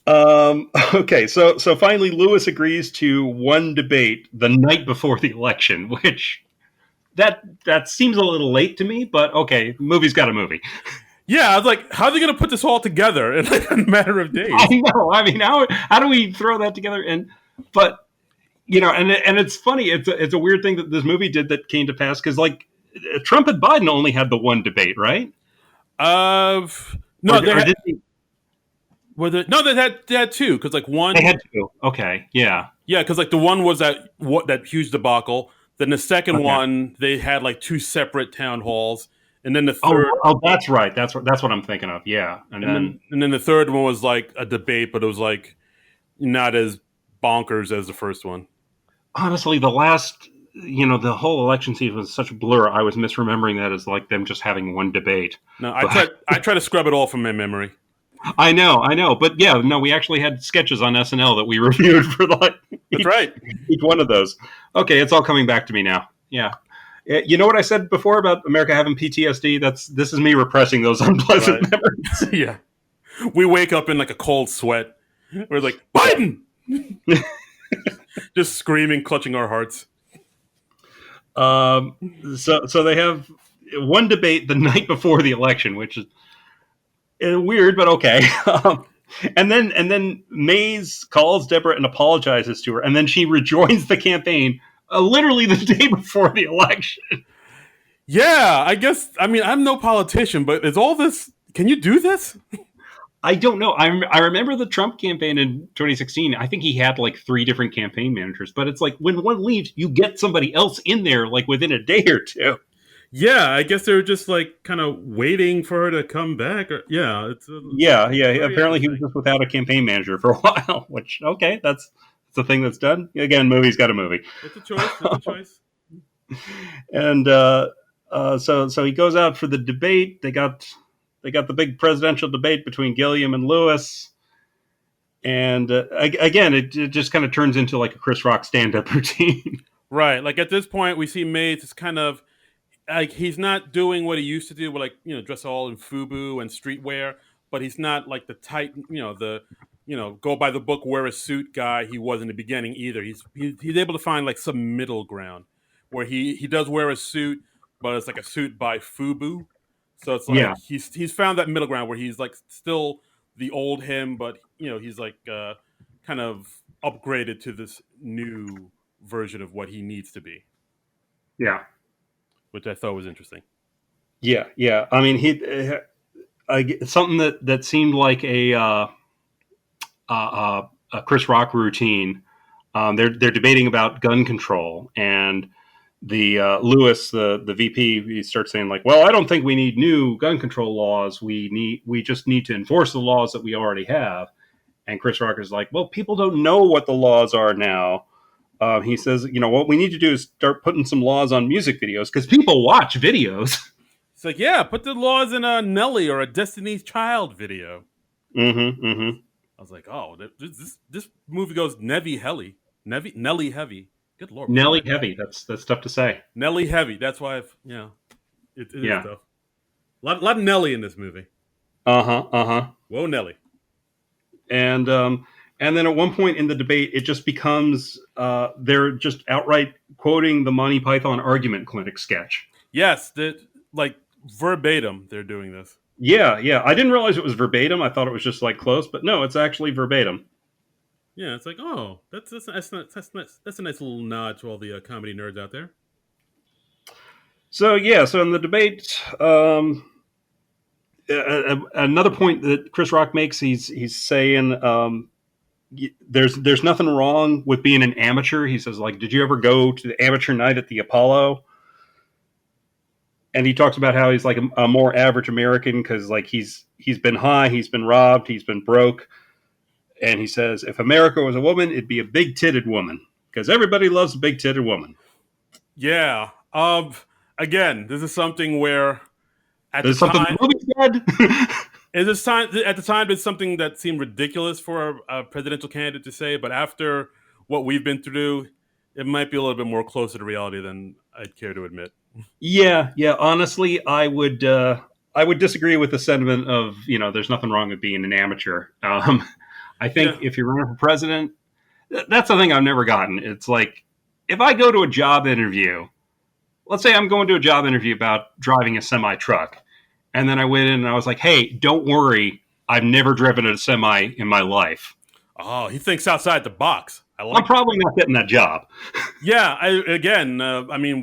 Okay, so finally Lewis agrees to one debate the night before the election, which that seems a little late to me, but okay, movie's got a movie. Yeah, I was like, how are they going to put this all together in like a matter of days? I know. I mean, how do we throw that together? And it's funny. It's a weird thing that this movie did that came to pass because like Trump and Biden only had the one debate, right? No, they had two because like one they had two. Okay, yeah, because like the one was that huge debacle. Then the second one they had like two separate town halls, and then the third. Oh, that's right. That's what I'm thinking of. Yeah, and then the third one was like a debate, but it was like not as bonkers as the first one. Honestly, the last. The whole election season was such a blur. I was misremembering that as like them just having one debate. No, I try to scrub it all from my memory. I know. But yeah, no, we actually had sketches on SNL that we reviewed for each one of those. Okay, it's all coming back to me now. Yeah. You know what I said before about America having PTSD? This is me repressing those unpleasant memories. Yeah. We wake up in like a cold sweat. We're like, Biden! Just screaming, clutching our hearts. Um, so they have one debate the night before the election, which is weird, but okay. And then Mays calls Deborah and apologizes to her, and then she rejoins the campaign literally the day before the election. Yeah, I guess. I mean, I'm no politician, but is all this? Can you do this? I don't know. I remember the Trump campaign in 2016. I think he had like 3 different campaign managers, but it's like when one leaves, you get somebody else in there like within a day or two. Yeah, I guess they were just like kind of waiting for her to come back. Or yeah, Yeah. very Apparently, he was interesting. just without a campaign manager for a while. Which okay, that's a thing that's done. Again, movie's got a movie. It's a choice. It's a choice. And so he goes out for the debate. They got the big presidential debate between Gilliam and Lewis. And again, it just kind of turns into like a Chris Rock stand-up routine. Right. Like at this point, we see Mays is kind of like he's not doing what he used to do, with dress all in FUBU and streetwear, but he's not like the tight, go by the book, wear a suit guy he was in the beginning either. He's able to find like some middle ground where he does wear a suit, but it's like a suit by FUBU. So it's like Yeah, he's found that middle ground where he's like still the old him, but he's like kind of upgraded to this new version of what he needs to be, yeah, which I thought was interesting. yeah. I mean, something that seemed like a Chris Rock routine. They're debating about gun control, and the Lewis, the VP, he starts saying like, "Well, I don't think we need new gun control laws. We just need to enforce the laws that we already have." And Chris Rock is like, "Well, people don't know what the laws are now." He says, what we need to do is start putting some laws on music videos because people watch videos. It's like, yeah, put the laws in a Nelly or a Destiny's Child video. Mm-hmm. I was like, oh, this movie goes Nelly heavy. Good lord, what's wrong Nelly with that? heavy. That's tough to say. Nelly heavy. That's why it is Yeah. tough. A lot of Nelly in this movie. Uh-huh. Whoa, Nelly. And then at one point in the debate, it just becomes they're just outright quoting the Monty Python argument clinic sketch. Yes, like verbatim, they're doing this. Yeah. I didn't realize it was verbatim. I thought it was just like close, but no, it's actually verbatim. Yeah, it's like, oh, that's a nice little nod to all the comedy nerds out there. So in the debate, another point that Chris Rock makes, he's saying there's nothing wrong with being an amateur. He says like, did you ever go to the amateur night at the Apollo? And he talks about how he's like a more average American because like he's been high, he's been robbed, he's been broke. And he says, if America was a woman, it'd be a big-titted woman because everybody loves a big-titted woman. Yeah. Again, this is something where at There's the something time, the movie said. at the time, it's something that seemed ridiculous for a presidential candidate to say. But after what we've been through, it might be a little bit more closer to reality than I'd care to admit. Yeah. Honestly, I would disagree with the sentiment of there's nothing wrong with being an amateur. I think if you're running for president, that's the thing I've never gotten. It's like if I go to a job interview, let's say I'm going to a job interview about driving a semi truck, and then I went in and I was like, "Hey, don't worry, I've never driven a semi in my life." Oh, he thinks outside the box. I'm probably not getting that job. Yeah. I mean,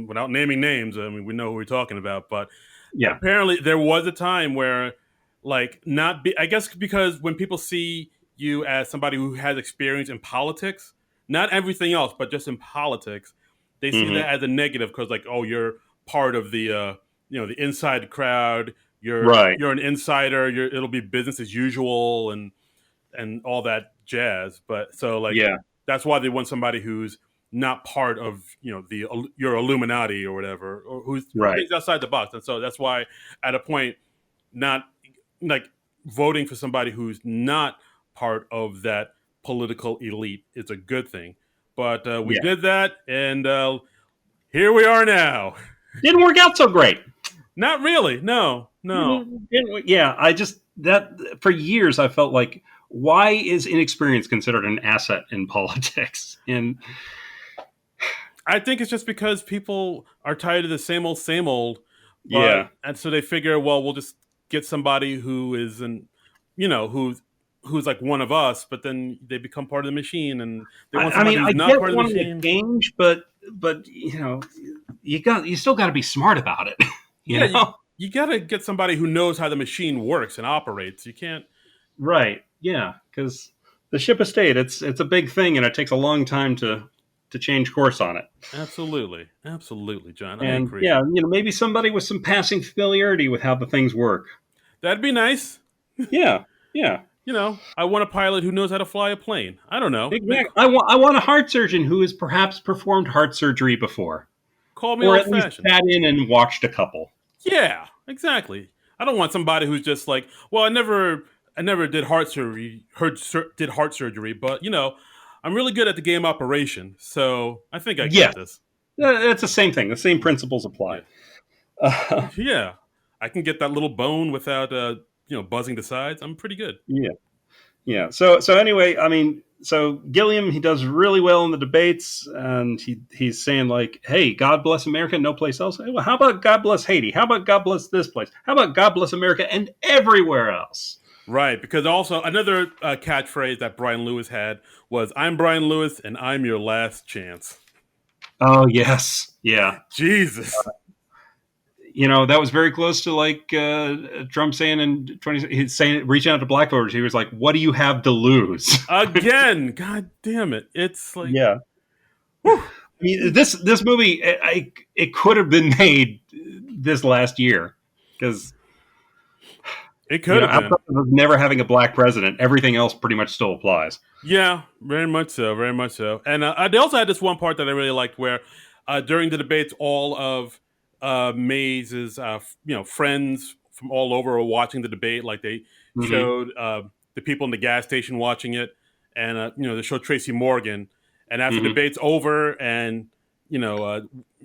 without naming names, I mean, we know who we're talking about. But Yeah. apparently, there was a time where, like, I guess because when people see you as somebody who has experience in politics, not everything else, but just in politics, they see that as a negative because, like, oh, you're part of the the inside crowd. You're an insider. It'll be business as usual and all that jazz. But so like that's why they want somebody who's not part of your Illuminati or whatever, or who's outside the box. And so that's why at a point, not like voting for somebody who's not part of that political elite is a good thing. But we did that, and here we are now. Didn't work out so great. Not really. No. Yeah, I just that for years I felt like, why is inexperience considered an asset in politics? And I think it's just because people are tired of the same old, but Yeah. and so they figure, well, we'll just get somebody who isn't, you know, who's like one of us, but then they become part of the machine, and they want I somebody mean, who's I not get part of the wanting to machine. change, but you still got to be smart about it. you Yeah, know, you gotta get somebody who knows how the machine works and operates. You can't. right? Yeah, because the ship of state, it's a big thing, and it takes a long time to change course on it. Absolutely, absolutely, John. I And agree. yeah, maybe somebody with some passing familiarity with how the things work. That'd be nice. Yeah, yeah, You know, I want a pilot who knows how to fly a plane. I don't know. exactly. I want a heart surgeon who has perhaps performed heart surgery before, Call me or old at least fashioned. sat in and watched a couple. Yeah, exactly. I don't want somebody who's just like, well, I never did did heart surgery, but you know, I'm really good at the game operation, so I think I got Yes, this. that's the same thing. The same principles apply. Yeah, yeah. I can get that little bone without, buzzing the sides. I'm pretty good. Yeah. Yeah. So anyway, I mean, so Gilliam, he does really well in the debates, and he's saying like, "Hey, God bless America, no place else." Hey, well, how about God bless Haiti? How about God bless this place? How about God bless America and everywhere else? Right, because also another catchphrase that Brian Lewis had was, "I'm Brian Lewis, and I'm your last chance." Oh yes, yeah. Jesus. That was very close to like Trump saying in 20. He's saying reaching out to black voters. He was like, "What do you have to lose?" Again, god damn it. It's like, Yeah. whew, I mean, this movie, it could have been made this last year because it could have outside been. of never having a black president, everything else pretty much still applies. Yeah, very much so, very much so. And they also had this one part that I really liked where during the debates, all of Mays's, friends from all over were watching the debate. Like they Hmm. showed the people in the gas station watching it, and they showed Tracy Morgan. And after the Hmm. debate's over, and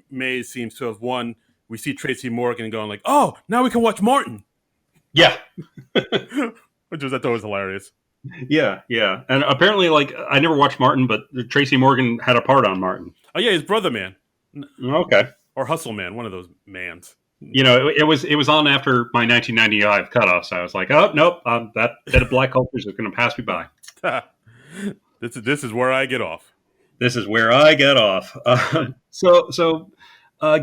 Mays seems to have won, we see Tracy Morgan going like, "Oh, now we can watch Martin," Yeah, which was I thought was hilarious. yeah, yeah. And apparently, like I never watched Martin, but Tracy Morgan had a part on Martin. Oh yeah, his brother man Okay. or Hustle Man, one of those mans. It was on after my 1995 cutoff, so I was like, oh nope, that bit of black culture is going to pass me by. This is where I get off. This is where I get off. So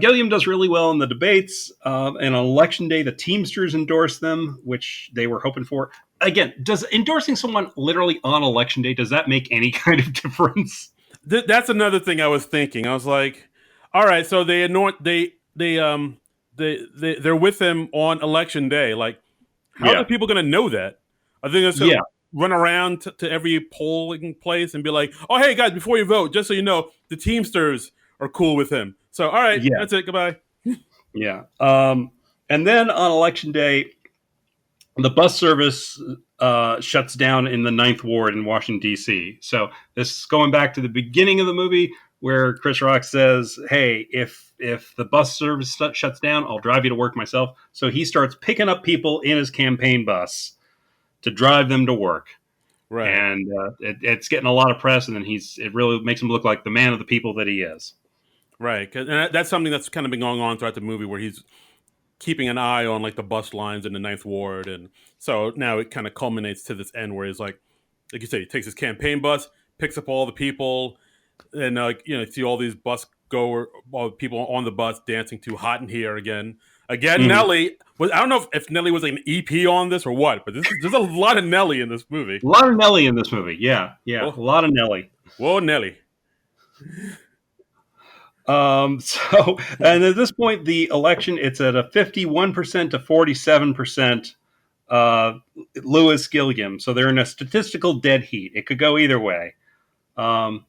Gilliam does really well in the debates. And on election day, the Teamsters endorse them, which they were hoping for. Again, does endorsing someone literally on election day, does that make any kind of difference? That's another thing I was thinking. I was like, all right, so they're with him on election day. Like, how are the Yeah, people going to know that? Are they just going yeah, to run around to every polling place and be like, "Oh, hey guys, before you vote, just so you know, the Teamsters are cool with him." So, all right, yeah, that's it. Goodbye. yeah. And then on election day, the bus service shuts down in the Ninth Ward in Washington D.C. So this is going back to the beginning of the movie where Chris Rock says, "Hey, if the bus service shuts down, I'll drive you to work myself." So he starts picking up people in his campaign bus to drive them to work, Right, and it's getting a lot of press. And then it really makes him look like the man of the people that he is. right. And that's something that's kind of been going on throughout the movie, where he's keeping an eye on like the bus lines in the Ninth Ward, and so now it kind of culminates to this end where he's like you said, he takes his campaign bus, picks up all the people, and see all these all the people on the bus dancing to "Hot in Here" again. Again, Mhm. Nelly was. I don't know if Nelly was like an EP on this or what, but there's a lot of Nelly in this movie. A lot of Nelly in this movie. Yeah, yeah, a Whoa, lot of Nelly. whoa, Nelly. And at this point, the election, it's at a 51% to 47% uh, Lewis Gilliam. So they're in a statistical dead heat. It could go either way. And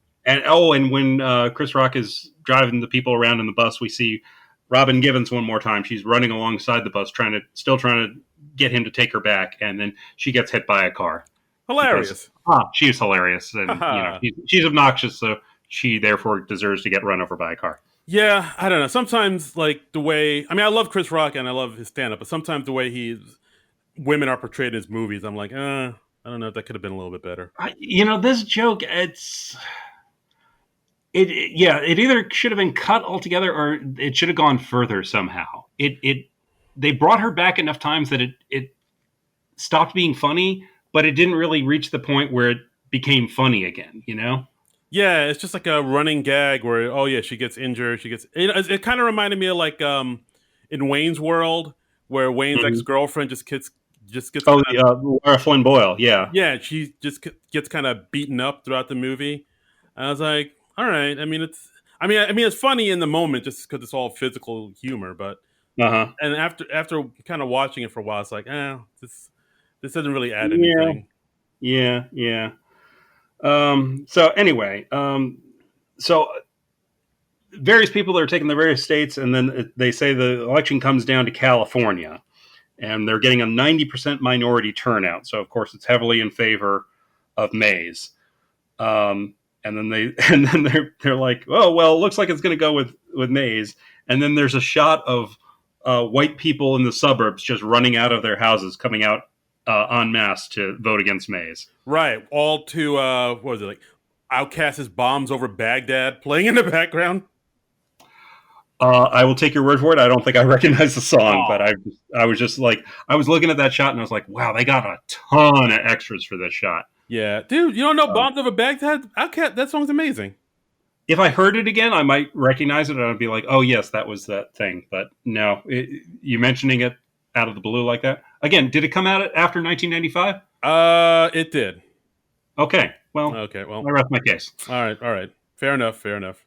when Chris Rock is driving the people around in the bus, we see Robin Givens one more time. She's running alongside the bus, still trying to get him to take her back, and then she gets hit by a car because Hilarious. she's hilarious, and Haha. she's obnoxious, so she therefore deserves to get run over by a car. Yeah, I don't know. Sometimes, like the way I love Chris Rock and I love his stand up, but sometimes the way women are portrayed in his movies, I'm like, I don't know if that could have been a little bit better. This joke, it either should have been cut altogether or it should have gone further somehow. They brought her back enough times that it stopped being funny, but it didn't really reach the point where it became funny again, you know? Yeah, it's just like a running gag where, oh yeah, she gets injured. She gets. It kind of reminded me of like in Wayne's World, where Wayne's Mm-hmm. ex girlfriend just gets Oh, kind of, Laura Flynn Boyle, yeah. yeah, she just gets kind of beaten up throughout the movie. And I was like, all right. I mean, it's funny in the moment just because it's all physical humor, but Uh-huh. and after kind of watching it for a while, it's like, this doesn't really add Yeah, anything. yeah, yeah. So anyway, so various people are taking the various states, and then they say the election comes down to California, and they're getting a 90% minority turnout. So of course, it's heavily in favor of Mays. And then they're like, oh well, it looks like it's going to go with Mays. And then there's a shot of white people in the suburbs just running out of their houses, coming out en masse to vote against Mays. Right. All to what was it like? Outkast's "Bombs Over Baghdad" playing in the background. I will take your word for it. I don't think I recognize the song, but Oh, I was just like, I was looking at that shot and I was like, wow, they got a ton of extras for this shot. yeah, dude. You don't know Um, "Bombs Over Baghdad"? Outkast. That song's amazing. if I heard it again, I might recognize it and I'd be like, oh yes, that was that thing. But no, you mentioning it out of the blue like that again. Did it come out after 1995? It did. Okay, well, Okay. I Well. rest my case. All right. All right. Fair enough. Fair enough.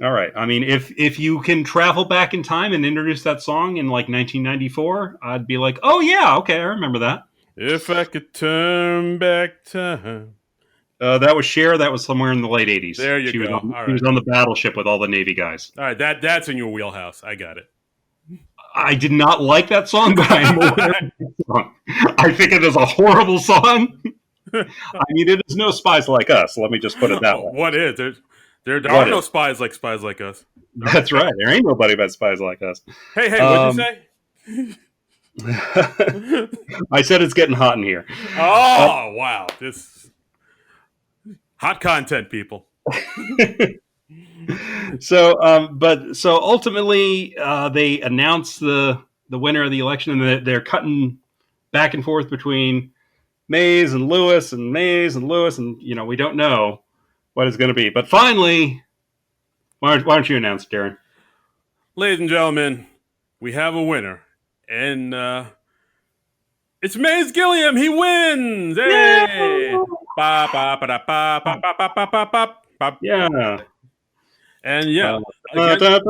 All right. I mean, if you can travel back in time and introduce that song in like 1994, I'd be like, oh yeah, okay, I remember that. If I could turn back time. That was Cher. That was somewhere in the late 80s. There you go. All She right. was on the battleship with all the Navy guys. All right. That's in your wheelhouse. I got it. I did not like that song, but I am aware of that song. I think it is a horrible song. I mean, it is no Spies Like Us. Let me just put it that way. What is there are What no is? spies like us. That's right. There ain't nobody but Spies Like Us. Hey, what'd you Um, say? I said it's getting hot in here. Oh wow, this hot content, people. So ultimately, they announced the winner of the election, and they're cutting back and forth between Mays and Lewis and Mays and Lewis, and we don't know what it's going to be. But finally, why don't you announce, Darren? Ladies and gentlemen, we have a winner, and it's Maze Gilliam. He wins! Hey! Yeah, Ba ba ba da ba ba ba ba ba ba ba ba. yeah. And yeah, Uh, again,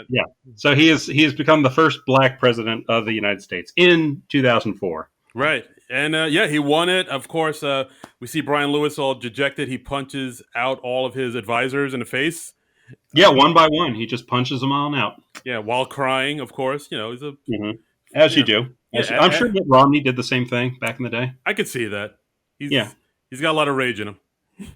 yeah. So he has become the first black president of the United States in 2004. right. And yeah, he won it. Of course, we see Brian Lewis all dejected. He punches out all of his advisors in the face. Yeah, one by one, he just punches them all out. Yeah, while crying, of course. You know, he's a As you you know, do. yeah. I'm sure Mitt Romney did the same thing back in the day. I could see that. Yeah, He's got a lot of rage in him.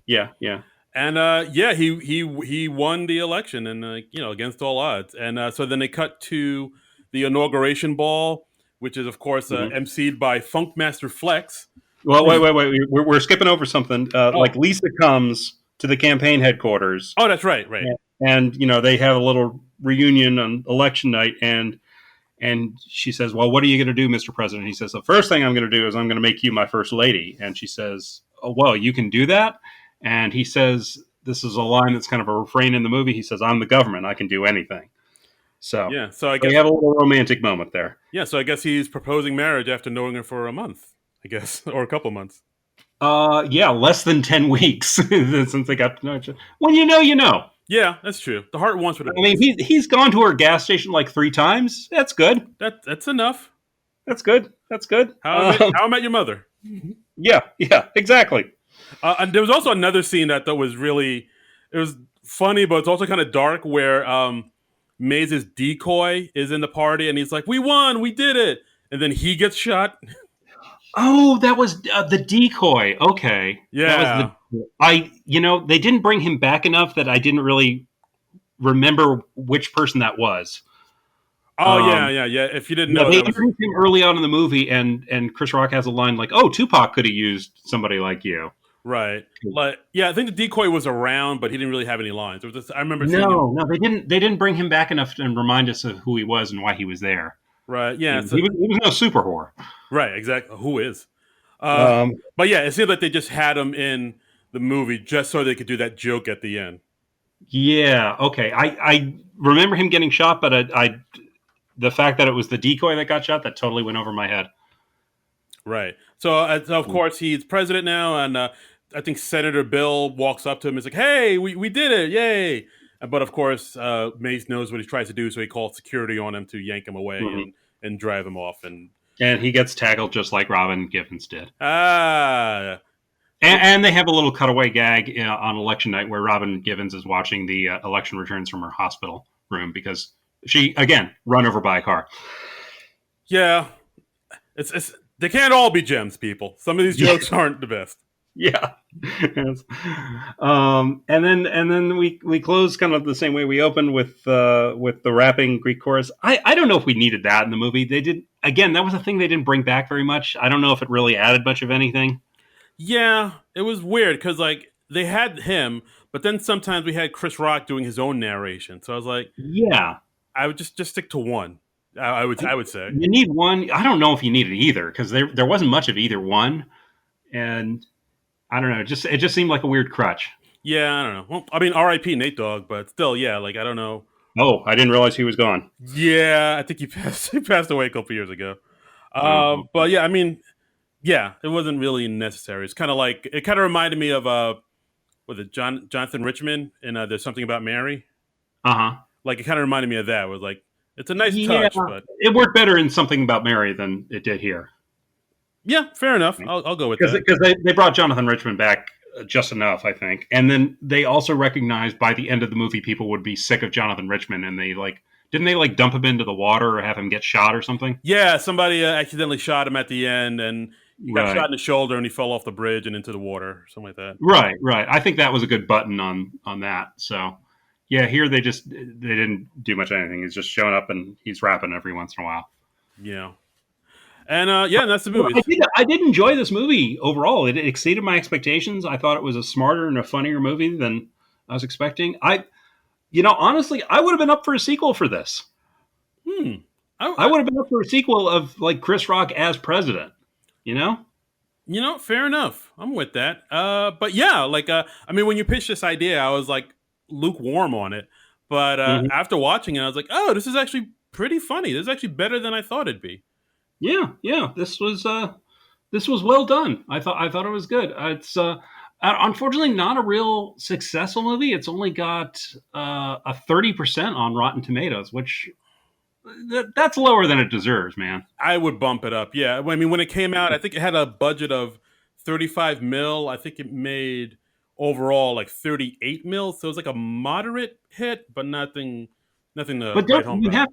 yeah, yeah. And yeah, he won the election, and against all odds. And so then they cut to the inauguration ball, which is of course Mhm. emceed by Funkmaster Flex. Well, wait. We're skipping over something. Like Oh, Lisa comes to the campaign headquarters, oh, that's right, right. and they have a little reunion on election night, and she says, "Well, what are you going to do, Mr. President?" He says, "The first thing I'm going to do is I'm going to make you my first lady." And she says, "Oh, well, you can do that." And he says, "This is a line that's kind of a refrain in the movie." He says, "I'm the government. I can do anything." So Yeah. So I we guess have a little romantic moment there. he's proposing marriage after knowing her for a month, I guess, or a couple months. Yeah, less than 10 weeks since they got to know each other. When you know, you know. Yeah, that's true. The heart wants what it I mean, wants. he's gone to her gas station like 3 times. That's good. That's enough. That's good. That's good. How I Met Your Mother. Yeah, exactly. And there was also another scene that I thought was really, it was funny, but it's also kind of dark, where Maze's decoy is in the party, and he's like, "We won, we did it," and then he gets shot. Oh, that was the decoy. Okay, that was Yeah. they didn't bring him back enough that I didn't really remember which person that was. Oh yeah, Um, yeah. If you didn't yeah, know, they that was introduced him early on in the movie, and Chris Rock has a line like, "Oh, Tupac could have used somebody like you." Right. Like, yeah, I think the decoy was around, but he didn't really have any lines. It was just, I remember seeing him. No, no, they didn't bring him back enough and remind us of who he was and why he was there. Right. Yeah. He was no super whore. Right. Exactly. Who is? Um, But yeah, it seemed like they just had him in the movie just so they could do that joke at the end. yeah, okay. I remember him getting shot, but the fact that it was the decoy that got shot, that totally went over my head. Right. So of course he's president now, and I think Senator Bill walks up to him and is like, "Hey, we did it, yay!" But of course, Mace knows what he tries to do, so he calls security on him to yank him away Mhm. and drive him off. And And he gets tackled just like Robin Givens did. ah, And they have a little cutaway gag on election night where Robin Givens is watching the election returns from her hospital room because she, again, run over by a car. yeah, it's they can't all be gems, people. Some of these jokes aren't the best. Yeah. Yes. And then we close kind of the same way we opened with the rapping Greek chorus. I don't know if we needed that in the movie. They did, again, that was a thing they didn't bring back very much. I don't know if it really added much of anything. Yeah, it was weird because like they had him, but then sometimes we had Chris Rock doing his own narration. So I was like, Yeah. I would just stick to one. I would say. You need one. I don't know if you need it either because there wasn't much of either one, and I don't know. It just seemed like a weird crutch. Yeah, I don't know. Well, I mean, R.I.P. Nate Dogg, but still, yeah, like I don't know. Oh, I didn't realize he was gone. Yeah, I think he passed. He passed away a couple years ago. Oh, But yeah, I mean, yeah, it wasn't really necessary. It's kind of like it kind of reminded me of was it Jonathan Richman in There's Something About Mary? uh huh. Like it kind of reminded me of that. It was like it's a nice Yeah, touch, but it worked better in Something About Mary than it did here yeah, fair enough. I'll go with because that. they brought Jonathan Richman back just enough, I think, and then they also recognized by the end of the movie people would be sick of Jonathan Richman, and they like didn't they like dump him into the water or have him get shot or something? Yeah, somebody accidentally shot him at the end, and he got Right. shot in the shoulder, and he fell off the bridge and into the water, something like that. Right, right. I think that was a good button on that. So, yeah, here they didn't do much of anything. He's just showing up and he's rapping every once in a while. Yeah, and yeah, that's the Well, movie. I did enjoy this movie overall. It exceeded my expectations. I thought it was a smarter and a funnier movie than I was expecting. Honestly, I would have been up for a sequel for this. Hmm. I would have been up for a sequel of like Chris Rock as president. You know? Fair enough. I'm with that. But yeah, like, I mean, when you pitched this idea, I was like lukewarm on it. But Mhm. after watching it, I was like, oh, this is actually pretty funny. This is actually better than I thought it'd be. Yeah, yeah. This was well done. I thought it was good. It's unfortunately not a real successful movie. It's only got a 30% on Rotten Tomatoes, which that's lower than it deserves, man. I would bump it up. Yeah. I mean, when it came out, I think it had a budget of 35 mil. I think it made overall like 38 mil. So it was like a moderate hit, but nothing to But write don't home you about.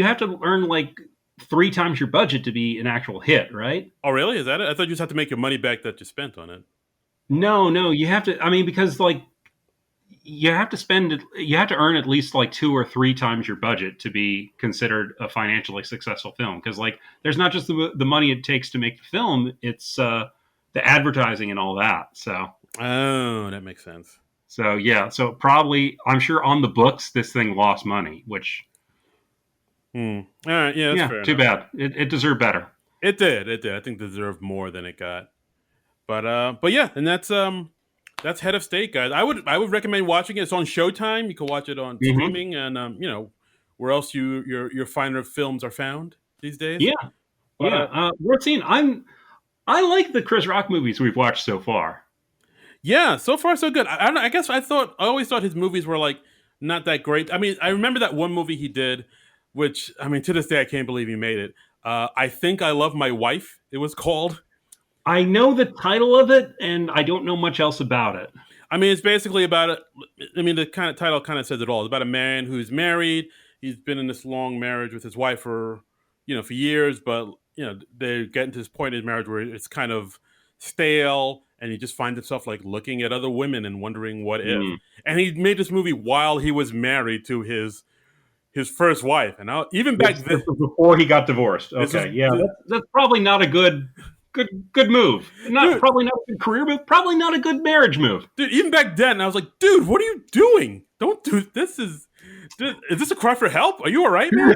have to earn like three times your budget to be an actual hit, right? Oh, really? Is that it? I thought you just had to make your money back that you spent on it. No, no, you have to. I mean, because like you have to earn at least like two or three times your budget to be considered a financially successful film. Because like there's not just the money it takes to make the film; it's the advertising and all that. Oh, that makes sense. So yeah, so probably I'm sure on the books this thing lost money, which Hmm. All right. Yeah, that's yeah, fair too enough. bad. It deserved better. It did. It did. I think it deserved more than it got. But yeah, and that's Head of State, guys. I would recommend watching it. It's on Showtime. You can watch it on Hmm. streaming, and where else your finer films are found these days. Yeah, But yeah. Worth seeing. I like the Chris Rock movies we've watched so far. yeah, so far so good. I don't know, I guess I always thought his movies were like not that great. I mean, I remember that one movie he did, which I mean to this day I can't believe he made it. I think I Love My Wife. It was called. I know the title of it, and I don't know much else about it. I mean, it's basically about it. I mean, the kind of title kind of says it all. It's about a man who's married. He's been in this long marriage with his wife for years, but they get into this point in his marriage where it's kind of stale, and he just finds himself like looking at other women and wondering what if. Mm. And he made this movie while he was married to his first wife, and even back This then, was before he got divorced. this was Okay, yeah, that's probably not a good good move. Dude, Probably not a good career move. Probably not a good marriage move. dude, even back then, I was like, dude, what are you doing? Don't do this. Is this a cry for help? Are you all right, man?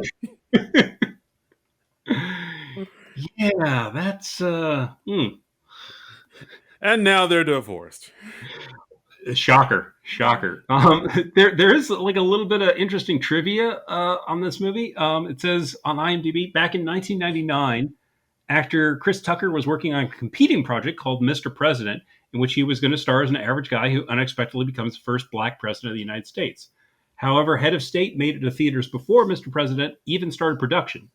Yeah, that's And now they're divorced. shocker, shocker. There is like a little bit of interesting trivia on this movie. It says on IMDb back in 1999, actor Chris Tucker was working on a competing project called Mr. President, in which he was going to star as an average guy who unexpectedly becomes the first black president of the United States. However, Head of State made it to theaters before Mr. President even started production.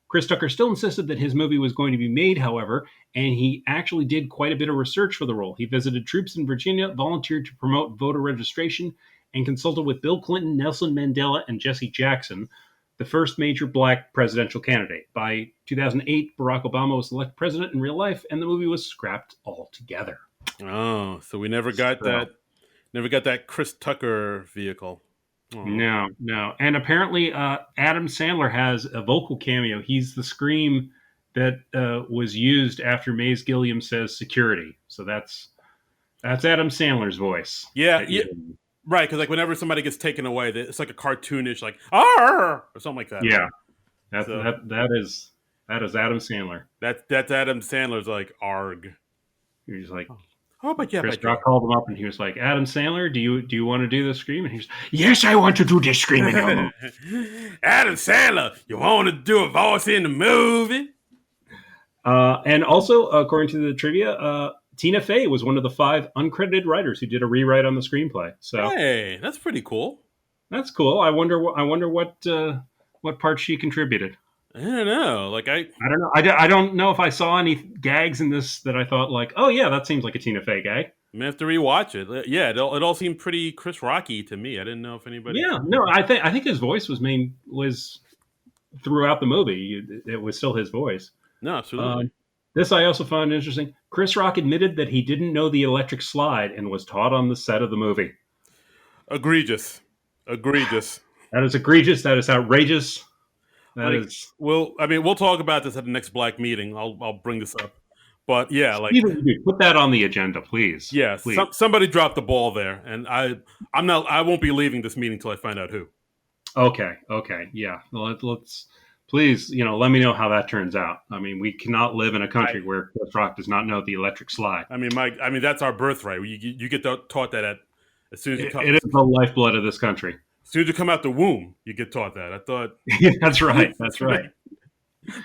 Chris Tucker still insisted that his movie was going to be made, however, and he actually did quite a bit of research for the role. He visited troops in Virginia, volunteered to promote voter registration, and consulted with Bill Clinton, Nelson Mandela, and Jesse Jackson, the first major black presidential candidate. By 2008, Barack Obama was elected president in real life, and the movie was scrapped altogether. Oh, so we never got that Chris Tucker vehicle. Oh. No. And apparently Adam Sandler has a vocal cameo. He's the scream that was used after Maze Gilliam says security. So that's Adam Sandler's voice. Yeah. Right, because like whenever somebody gets taken away, it's like a cartoonish, like "Arr!" or something like that. Yeah, that is Adam Sandler. That's Adam Sandler's like "arg." He's like, oh, but yeah, Chris Rock called him up and he was like, Adam Sandler, do you want to do the scream? And he's, yes, I want to do this screaming. Adam Sandler, you want to do a voice in the movie? And also, according to the trivia, Tina Fey was one of the 5 uncredited writers who did a rewrite on the screenplay. So hey, that's pretty cool. That's cool. I wonder what part she contributed. I don't know. Like I don't know. I don't know if I saw any gags in this that I thought like, oh yeah, that seems like a Tina Fey gag. I may have to rewatch it. Yeah, it all seemed pretty Chris Rocky to me. I didn't know if anybody. Yeah, no, I think his voice was throughout the movie. It was still his voice. No, absolutely. This I also found interesting. Chris Rock admitted that he didn't know the electric slide and was taught on the set of the movie. Egregious. That is egregious. That is outrageous. We'll talk about this at the next Black meeting. I'll bring this up. But yeah, like put that on the agenda, please. Yeah, please. Somebody dropped the ball there, and I won't be leaving this meeting until I find out who. Okay, yeah. Well, let's please, let me know how that turns out. I mean, we cannot live in a country where Chris Rock does not know the electric slide. I mean, that's our birthright. You get taught that as soon as you come. It is the lifeblood of this country. As soon as you come out the womb, you get taught that. I thought that's right.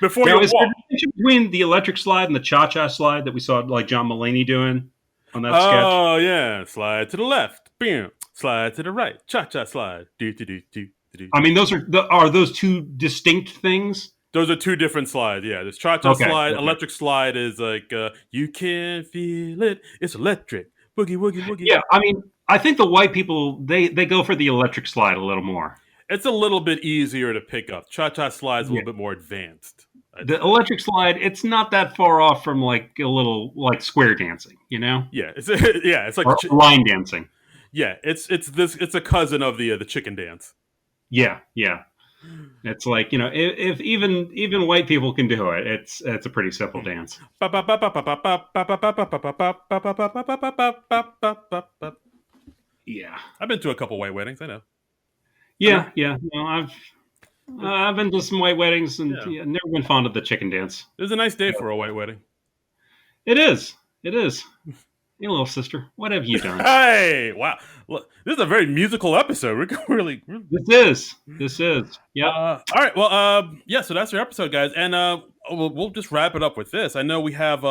Before now, is there a distinction between the electric slide and the cha-cha slide that we saw like John Mulaney doing on that sketch? Oh yeah, slide to the left, bam. Slide to the right, cha-cha slide. Do. I mean, are those two distinct things? Those are two different slides. Yeah, this cha-cha slide, electric slide is like you can feel it. It's electric. Boogie woogie woogie. Yeah, I mean, I think the white people they go for the electric slide a little more. It's a little bit easier to pick up. Cha-cha slide is a little bit more advanced. The electric slide, it's not that far off from like a little like square dancing, Yeah, it's like line dancing. Yeah, it's a cousin of the chicken dance. Yeah. It's like, if even white people can do it, it's a pretty simple dance. Yeah, I've been to a couple white weddings. I know. Yeah. No, I've been to some white weddings and never been fond of the chicken dance. It was a nice day for a white wedding. It is. Hey, little sister, what have you done? Hey, wow! Look, this is a very musical episode. We're really. This is. Yeah. All right. Well, yeah. So that's our episode, guys, and we'll just wrap it up with this. I know we have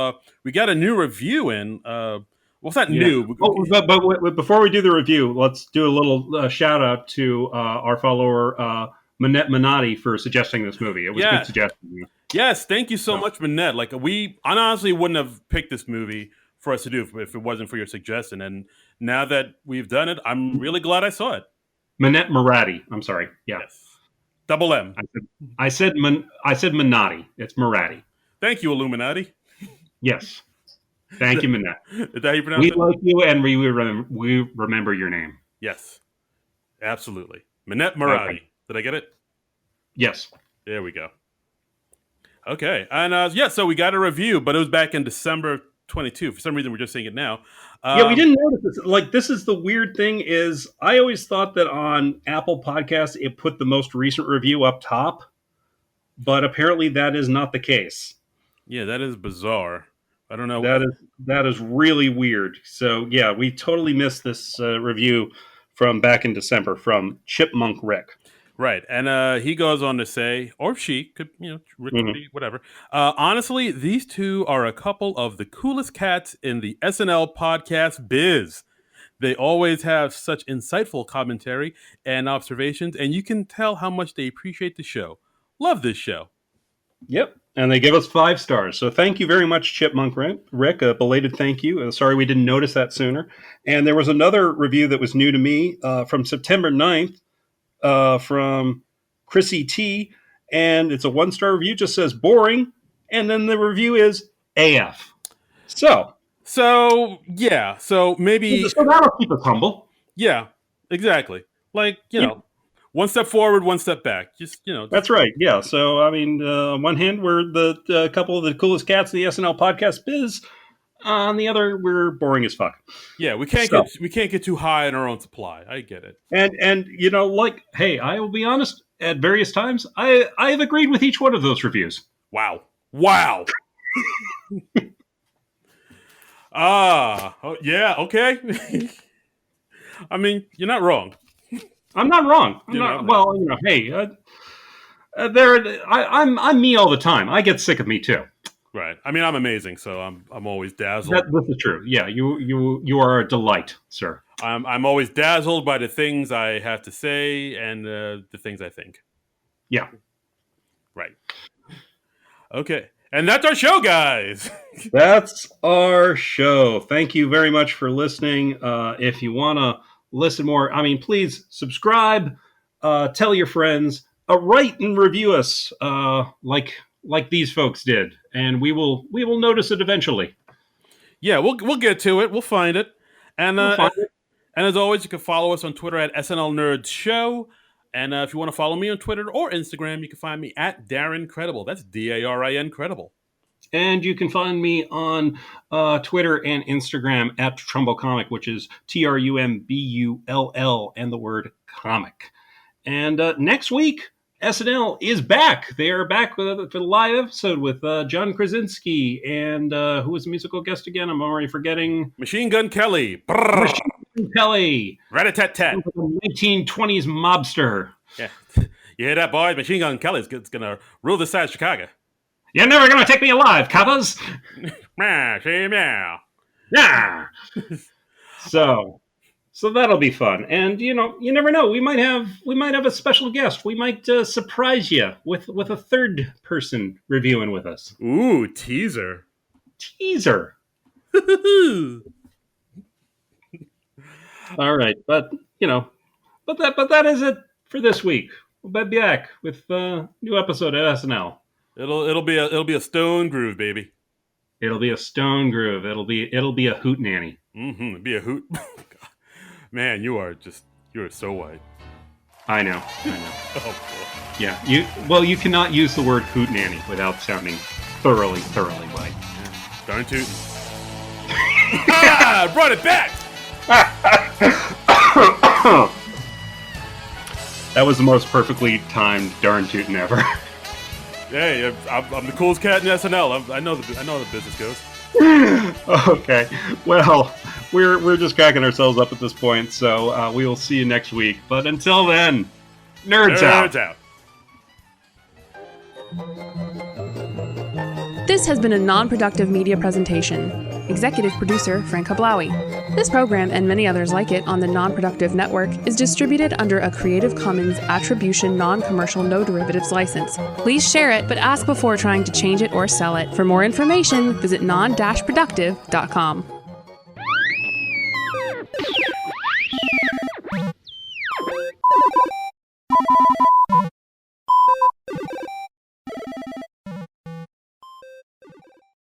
we got a new review in. Well, it's not new. But before we do the review, let's do a little shout out to our follower Manette Minotti for suggesting this movie. It was a good suggestion. Yes, thank you so much, Manette. Like I honestly wouldn't have picked this movie for us to do if it wasn't for your suggestion. And now that we've done it, I'm really glad I saw it. Manette Minotti. I'm sorry. Yeah. Yes. Double M. I said Minotti. It's Minotti. Thank you, Illuminati. Yes. Thank you, Manette. Is that how you pronounce it? We like you, and we remember your name. Yes. Absolutely. Manette Minotti. Okay. Did I get it? Yes. There we go. Okay. And so we got a review, but it was back in December 22. For some reason, we're just seeing it now. Yeah, we didn't notice this. Like, this is the weird thing is I always thought that on Apple Podcasts, it put the most recent review up top, but apparently that is not the case. Yeah, that is bizarre. I don't know. That is really weird. So, yeah, we totally missed this review from back in December from Chipmunk Rick. Right. And he goes on to say, or she, could Rick could be, whatever. Honestly, these two are a couple of the coolest cats in the SNL podcast biz. They always have such insightful commentary and observations, and you can tell how much they appreciate the show. Love this show. Yep. And they give us 5 stars. So thank you very much, Chipmunk Rick. A belated thank you. Sorry we didn't notice that sooner. And there was another review that was new to me from September 9th. From Chrissy T, and it's a 1-star review. Just says boring, and then the review is AF. So yeah. So maybe that'll keep us humble. Yeah, exactly. Like one step forward, one step back. That's right. Yeah. So I mean, on one hand, we're the couple of the coolest cats in the SNL podcast biz. On the other, we're boring as fuck. Yeah, we can't get too high in our own supply. I get it. And hey, I will be honest. At various times, I have agreed with each one of those reviews. Wow. Yeah. Okay. I mean, you're not wrong. I'm not wrong. Hey, I'm me all the time. I get sick of me too. Right. I mean, I'm amazing, so I'm always dazzled. This is true. Yeah, you are a delight, sir. I'm always dazzled by the things I have to say and the things I think. Yeah. Right. Okay. And that's our show, guys. That's our show. Thank you very much for listening. If you want to listen more, please subscribe, tell your friends, write and review us like these folks did, and we will notice it eventually. Yeah, we'll get to it. We'll find it. And as always, you can follow us on Twitter at SNL Nerds Show. And if you want to follow me on Twitter or Instagram, you can find me at Darren Credible. That's DARIN Credible. And you can find me on Twitter and Instagram at Trumbull Comic, which is TRUMBULL and the word comic. And next week, SNL is back. They are back for the live episode with John Krasinski and who was the musical guest again? I'm already forgetting. Machine Gun Kelly. Machine Gun Kelly. Rat-a-tat-tat. 1920s mobster. Yeah. You hear that, boy? Machine Gun Kelly's going to rule the side of Chicago. You're never going to take me alive, coppers. Meow. Yeah. So that'll be fun, and you never know. We might have a special guest. We might surprise you with a third person reviewing with us. Ooh, teaser. All right, but that is it for this week. We'll be back with a new episode of SNL. It'll be a stone groove, baby. It'll be a stone groove. It'll be a hoot nanny. Mm-hmm. It'll be a hoot. Man, you are so white. I know. Oh, boy. Yeah. You cannot use the word hoot nanny without sounding thoroughly white. Yeah. Darn tootin'. Brought it back. That was the most perfectly timed darn tootin' ever. Hey, I'm the coolest cat in SNL. I know the business goes. Okay. Well, we're just cracking ourselves up at this point, so we will see you next week. But until then, nerds out. This has been a non-productive media presentation. Executive producer Frank Hablawi. This program and many others like it on the Non-Productive Network is distributed under a Creative Commons Attribution Non-Commercial No Derivatives license. Please share it, but ask before trying to change it or sell it. For more information, visit non-productive.com.